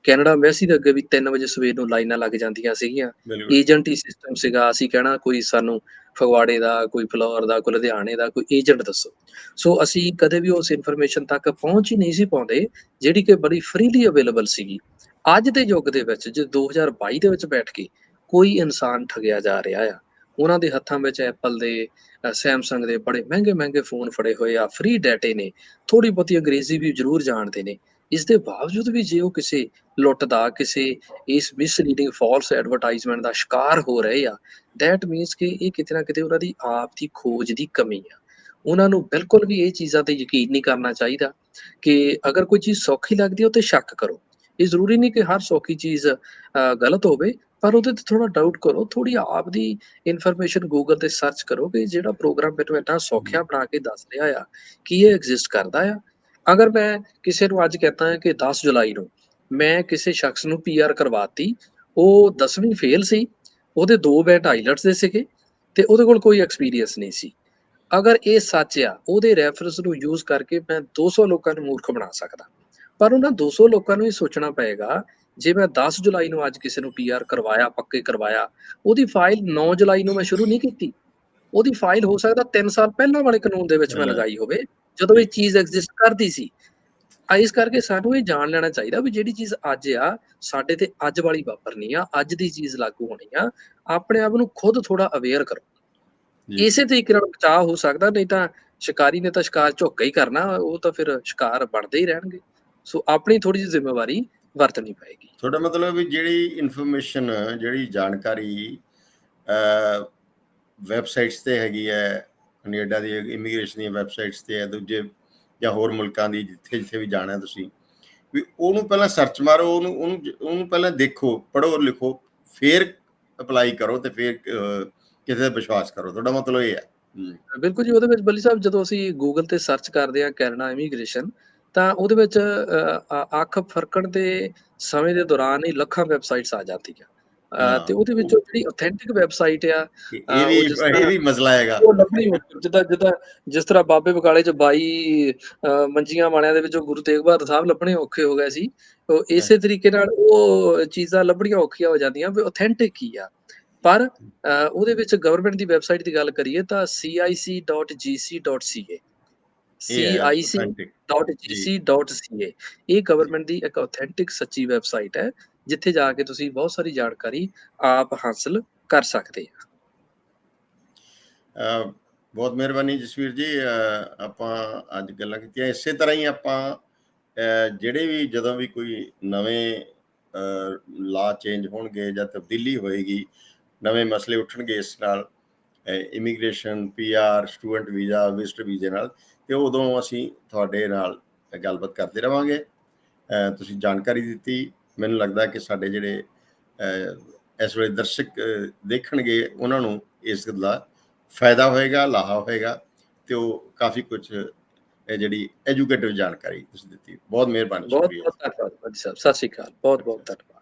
ਕੈਨੇਡਾ ਐਮਬੈਸੀ ਦੇ ਅੱਗੇ ਵੀ 3 ਵਜੇ ਸਵੇਰ ਨੂੰ ਲਾਈਨਾਂ ਲੱਗ ਜਾਂਦੀਆਂ ਸੀਗੀਆਂ। ਬਿਲਕੁਲ। ਏਜੰਟ ਹੀ ਸਿਸਟਮ ਸੀਗਾ। ਅਸੀਂ ਕਹਿਣਾ ਕੋਈ ਸਾਨੂੰ ਫਗਵਾੜੇ ਦਾ, ਕੋਈ ਫਲੋਰ ਦਾ, ਕੋਈ ਲੁਧਿਆਣੇ ਦਾ ਕੋਈ ਏਜੰਟ ਦੱਸੋ। ਸੋ ਅਸੀਂ ਕਦੇ ਵੀ ਉਸ ਇਨਫੋਰਮੇਸ਼ਨ ਤੱਕ ਪਹੁੰਚ ਹੀ ਨਹੀਂ ਸੀ ਪਾਉਂਦੇ, ਜਿਹੜੀ ਕਿ ਬੜੀ ਫ੍ਰੀਲੀ ਅਵੇਲੇਬਲ ਸੀਗੀ। ਅੱਜ ਦੇ ਯੁੱਗ ਦੇ ਵਿੱਚ, ਜੇ 2022 ਦੇ ਵਿੱਚ ਬੈਠ ਕੇ ਕੋਈ ਇਨਸਾਨ ਠੱਗਿਆ ਜਾ ਰਿਹਾ ਆ, ਉਹਨਾਂ ਦੇ ਹੱਥਾਂ ਵਿੱਚ ਐਪਲ ਦੇ, ਸੈਮਸੰਗ ਦੇ ਬੜੇ ਮਹਿੰਗੇ-ਮਹਿੰਗੇ ਫ਼ੋਨ ਫੜੇ ਹੋਏ ਆ, ਫ੍ਰੀ ਡਾਟੇ ਨੇ, ਥੋੜ੍ਹੀ ਬਹੁਤੀ ਅੰਗਰੇਜ਼ੀ ਵੀ ਜ਼ਰੂਰ ਜਾਣਦੇ ਨੇ। ਇਸ ਦੇ ਬਾਵਜੂਦ ਵੀ ਜੇ ਉਹ ਕਿਸੇ ਲੁੱਟ ਦਾ, ਕਿਸੇ ਇਸ ਮਿਸਲੀਡਿੰਗ ਫਾਲਸ ਐਡਵਰਟਾਈਜ਼ਮੈਂਟ ਦਾ ਸ਼ਿਕਾਰ ਹੋ ਰਹੇ ਆ, ਦੈਟ ਮੀਨਸ ਕਿ ਇਹ ਕਿਤੇ ਨਾ ਕਿਤੇ ਉਹਨਾਂ ਦੀ ਆਪ ਦੀ ਖੋਜ ਦੀ ਕਮੀ ਆ। ਉਹਨਾਂ ਨੂੰ ਬਿਲਕੁਲ ਵੀ ਇਹ ਚੀਜ਼ਾਂ ਤੇ ਯਕੀਨ ਨਹੀਂ ਕਰਨਾ ਚਾਹੀਦਾ ਕਿ ਅਗਰ ਕੋਈ ਚੀਜ਼ ਸੌਖੀ ਲੱਗਦੀ ਹੈ, ਉਹ ਤੇ ਸ਼ੱਕ ਕਰੋ। ਇਹ ਜ਼ਰੂਰੀ ਨਹੀਂ ਕਿ ਹਰ ਸੌਖੀ ਚੀਜ਼ ਗਲਤ ਹੋਵੇ, ਪਰ ਉਹਦੇ ਤੇ ਥੋੜ੍ਹਾ ਡਾਊਟ ਕਰੋ, ਥੋੜ੍ਹੀ ਆਪ ਦੀ ਇਨਫੋਰਮੇਸ਼ਨ ਗੂਗਲ ਤੇ ਸਰਚ ਕਰੋ ਕਿ ਜਿਹੜਾ ਪ੍ਰੋਗਰਾਮ ਮੈਨੂੰ ਇੰਨਾ ਸੌਖਿਆ ਬਣਾ ਕੇ ਦੱਸ ਰਿਹਾ ਆ, ਕੀ ਇਹ ਐਗਜ਼ਿਸਟ ਕਰਦਾ ਆ? ਅਗਰ ਮੈਂ ਕਿਸੇ ਨੂੰ ਅੱਜ ਕਹਿੰਦਾ ਹਾਂ ਕਿ 10 ਜੁਲਾਈ ਨੂੰ ਮੈਂ ਕਿਸੇ ਸ਼ਖਸ ਨੂੰ ਪੀਆਰ ਕਰਵਾਤੀ, ਉਹ 10ਵੀਂ ਫੇਲ ਸੀ, ਉਹਦੇ 2 ਬੈਂਡ ਆਈਲੈਟਸ ਦੇ ਸੀਗੇ, ਤੇ ਉਹਦੇ ਕੋਲ ਕੋਈ ਐਕਸਪੀਰੀਅੰਸ ਨਹੀਂ ਸੀ। ਅਗਰ ਇਹ ਸੱਚ ਆ, ਉਹਦੇ ਰੈਫਰੈਂਸ ਨੂੰ ਯੂਜ਼ ਕਰਕੇ ਮੈਂ 200 ਲੋਕਾਂ ਨੂੰ ਮੂਰਖ ਬਣਾ ਸਕਦਾ। ਪਰ ਉਹਨਾਂ 200 ਲੋਕਾਂ ਨੂੰ ਇਹ ਸੋਚਣਾ ਪਏਗਾ ਜੇ ਮੈਂ 10 ਜੁਲਾਈ ਨੂੰ ਅੱਜ ਕਿਸੇ ਨੂੰ ਪੀਆਰ ਕਰਵਾਇਆ, ਪੱਕੇ ਕਰਵਾਇਆ, ਉਹਦੀ ਫਾਈਲ 9 ਜੁਲਾਈ ਨੂੰ ਮੈਂ ਸ਼ੁਰੂ ਨਹੀਂ ਕੀਤੀ। ਉਹਦੀ ਫਾਈਲ ਹੋ ਸਕਦਾ 3 ਸਾਲ ਪਹਿਲਾਂ ਵਾਲੇ ਕਾਨੂੰਨ ਦੇ ਵਿੱਚ ਮੈਂ ਲਗਾਈ ਹੋਵੇ, ਜਦੋਂ ਇਹ ਠੀਕ ਚੀਜ਼ ਐਗਜ਼ਿਸਟ ਕਰਦੀ ਸੀ। ਇਸ ਕਰਕੇ ਸਾਨੂੰ ਇਹ ਜਾਣ ਲੈਣਾ ਚਾਹੀਦਾ ਵੀ ਜਿਹੜੀ ਚੀਜ਼ ਅੱਜ ਆ, ਸਾਡੇ ਤੇ ਅੱਜ ਵਾਲੀ ਵਾਪਰਨੀ ਆ, ਅੱਜ ਦੀ ਚੀਜ਼ ਲਾਗੂ ਹੋਣੀ ਆ। ਆਪਣੇ ਆਪ ਨੂੰ ਖੁਦ ਥੋੜਾ ਅਵੇਅਰ ਕਰੋ। ਜੀ ਇਸੇ ਤਰੀਕੇ ਨਾਲ ਬਚਾਅ ਹੋ ਸਕਦਾ, ਨਹੀਂ ਤਾਂ ਸ਼ਿਕਾਰੀ ਨੇ ਤਾਂ ਸ਼ਿਕਾਰ ਝੋਕਾ ਹੀ ਕਰਨਾ, ਉਹ ਤਾਂ ਫਿਰ ਸ਼ਿਕਾਰ ਬਣਦੇ ਹੀ ਰਹਿਣਗੇ। ਸੋ ਆਪਣੀ ਥੋੜੀ ਜਿਹੀ ਜ਼ਿੰਮੇਵਾਰੀ ਵਰਤਣੀ ਪਏਗੀ। ਤੁਹਾਡਾ ਮਤਲਬ ਵੀ ਜਿਹੜੀ ਇਨਫੋਰਮੇਸ਼ਨ, ਜਿਹੜੀ ਜਾਣਕਾਰੀ ਵੈਬਸਾਈਟਸ ਤੇ ਹੈਗੀ ਹੈ, ਕੈਨੇਡਾ ਦੀ ਇਮੀਗ੍ਰੇਸ਼ਨ ਦੀਆਂ ਵੈਬਸਾਈਟਸ ਤੇ ਹੈ, ਦੂਜੇ ਜਾਂ ਹੋਰ ਮੁਲਕਾਂ ਦੀ ਜਿੱਥੇ ਜਿੱਥੇ ਵੀ ਜਾਣਾ ਤੁਸੀਂ, ਵੀ ਉਹਨੂੰ ਪਹਿਲਾਂ ਸਰਚ ਮਾਰੋ, ਉਹਨੂੰ ਪਹਿਲਾਂ ਦੇਖੋ, ਪੜ੍ਹੋ, ਲਿਖੋ, ਫਿਰ ਅਪਲਾਈ ਕਰੋ ਤੇ ਫਿਰ ਕਿਸੇ ਤੇ ਵਿਸ਼ਵਾਸ ਕਰੋ। ਤੁਹਾਡਾ ਮਤਲਬ ਇਹ ਹੈ। ਬਿਲਕੁਲ ਜੀ, ਉਹਦੇ ਵਿੱਚ ਬੱਲੀ ਸਾਹਿਬ ਜਦੋਂ ਅਸੀਂ ਗੂਗਲ ਤੇ ਸਰਚ ਕਰਦੇ ਹਾਂ ਕੈਨੇਡਾ ਇਮੀਗ੍ਰੇਸ਼ਨ, ਤਾਂ ਉਹਦੇ ਵਿੱਚ ਅੱਖ ਫਰਕਣ ਦੇ ਸਮੇਂ ਦੇ ਦੌਰਾਨ ਹੀ ਲੱਖਾਂ ਵੈਬਸਾਈਟਸ ਆ ਜਾਂਦੀਆਂ। ਹਾਂ, ਤੇ ਉਹਦੇ ਵਿੱਚੋਂ ਜਿਹੜੀ ਆਥੈਂਟਿਕ ਵੈਬਸਾਈਟ ਆ, ਇਹ ਵੀ ਉਹ ਜਿਸ ਤਰ੍ਹਾਂ ਇਹ ਵੀ ਮਸਲਾ ਹੈਗਾ। ਉਹ ਲੱਭਣੀ ਔਖੀ, ਜਿਸ ਤਰ੍ਹਾਂ ਬਾਬੇ ਬਕਾਲੇ 'ਚ 22 ਮੰਜੀਆਂ ਵਾਲਿਆਂ ਦੇ ਵਿੱਚੋਂ ਗੁਰੂ ਤੇਗ ਬਹਾਦਰ ਸਾਹਿਬ ਲੱਭਣੇ ਔਖੇ ਹੋ ਗਏ ਸੀ। ਉਹ ਇਸੇ ਤਰੀਕੇ ਨਾਲ ਉਹ ਚੀਜ਼ਾਂ ਲੱਭਣੀਆਂ ਔਖੀਆਂ ਹੋ ਜਾਂਦੀਆਂ ਵੀ ਆਥੈਂਟਿਕ ਕੀ ਆ। ਪਰ ਉਹਦੇ ਵਿੱਚ ਗਵਰਨਮੈਂਟ ਦੀ ਵੈਬਸਾਈਟ ਦੀ ਗੱਲ ਕਰੀਏ ਤਾਂ cic.gc.ca, ਇਹ ਹੈ authentic ਜੀ। cic.gc.ca, ਇਹ ਗਵਰਨਮੈਂਟ ਦੀ ਇੱਕ ਆਥੈਂਟਿਕ ਸੱਚੀ ਵੈਬਸਾਈਟ ਹੈ, ਜਿੱਥੇ ਜਾ ਕੇ ਤੁਸੀਂ ਬਹੁਤ ਸਾਰੀ ਜਾਣਕਾਰੀ ਆਪ ਹਾਸਲ ਕਰ ਸਕਦੇ ਆ। ਬਹੁਤ ਮਿਹਰਬਾਨੀ ਜਸਵੀਰ ਜੀ। ਆਪਾਂ ਅੱਜ ਗੱਲਾਂ ਕੀਤੀਆਂ, ਇਸੇ ਤਰ੍ਹਾਂ ਹੀ ਆਪਾਂ ਜਿਹੜੇ ਵੀ ਜਦੋਂ ਵੀ ਕੋਈ ਨਵੇਂ ਲਾ ਚੇਂਜ ਹੋਣਗੇ ਜਾਂ ਤਬਦੀਲੀ ਹੋਏਗੀ, ਨਵੇਂ ਮਸਲੇ ਉੱਠਣਗੇ ਇਸ ਨਾਲ, immigration, PR, student visa, visitor ਵੀਜ਼ੇ ਨਾਲ, ਅਤੇ ਉਦੋਂ ਅਸੀਂ ਤੁਹਾਡੇ ਨਾਲ ਗੱਲਬਾਤ ਕਰਦੇ ਰਹਾਂਗੇ। ਤੁਸੀਂ ਜਾਣਕਾਰੀ ਦਿੱਤੀ, ਮੈਨੂੰ ਲੱਗਦਾ ਕਿ ਸਾਡੇ ਜਿਹੜੇ ਇਸ ਵੇਲੇ ਦਰਸ਼ਕ ਦੇਖਣਗੇ, ਉਹਨਾਂ ਨੂੰ ਇਸ ਦਾ ਫਾਇਦਾ ਹੋਏਗਾ, ਲਾਹਾ ਹੋਏਗਾ, ਅਤੇ ਉਹ ਕਾਫੀ ਕੁਛ ਜਿਹੜੀ ਐਜੂਕੇਟਿਵ ਜਾਣਕਾਰੀ ਤੁਸੀਂ ਦਿੱਤੀ। ਬਹੁਤ ਮਿਹਰਬਾਨੀ, ਬਹੁਤ ਸ਼ੁਕਰੀਆ। ਬਹੁਤ ਧੰਨਵਾਦ ਸਾਹਿਬ। ਸਤਿ ਸ਼੍ਰੀ ਅਕਾਲ, ਬਹੁਤ ਬਹੁਤ ਧੰਨਵਾਦ।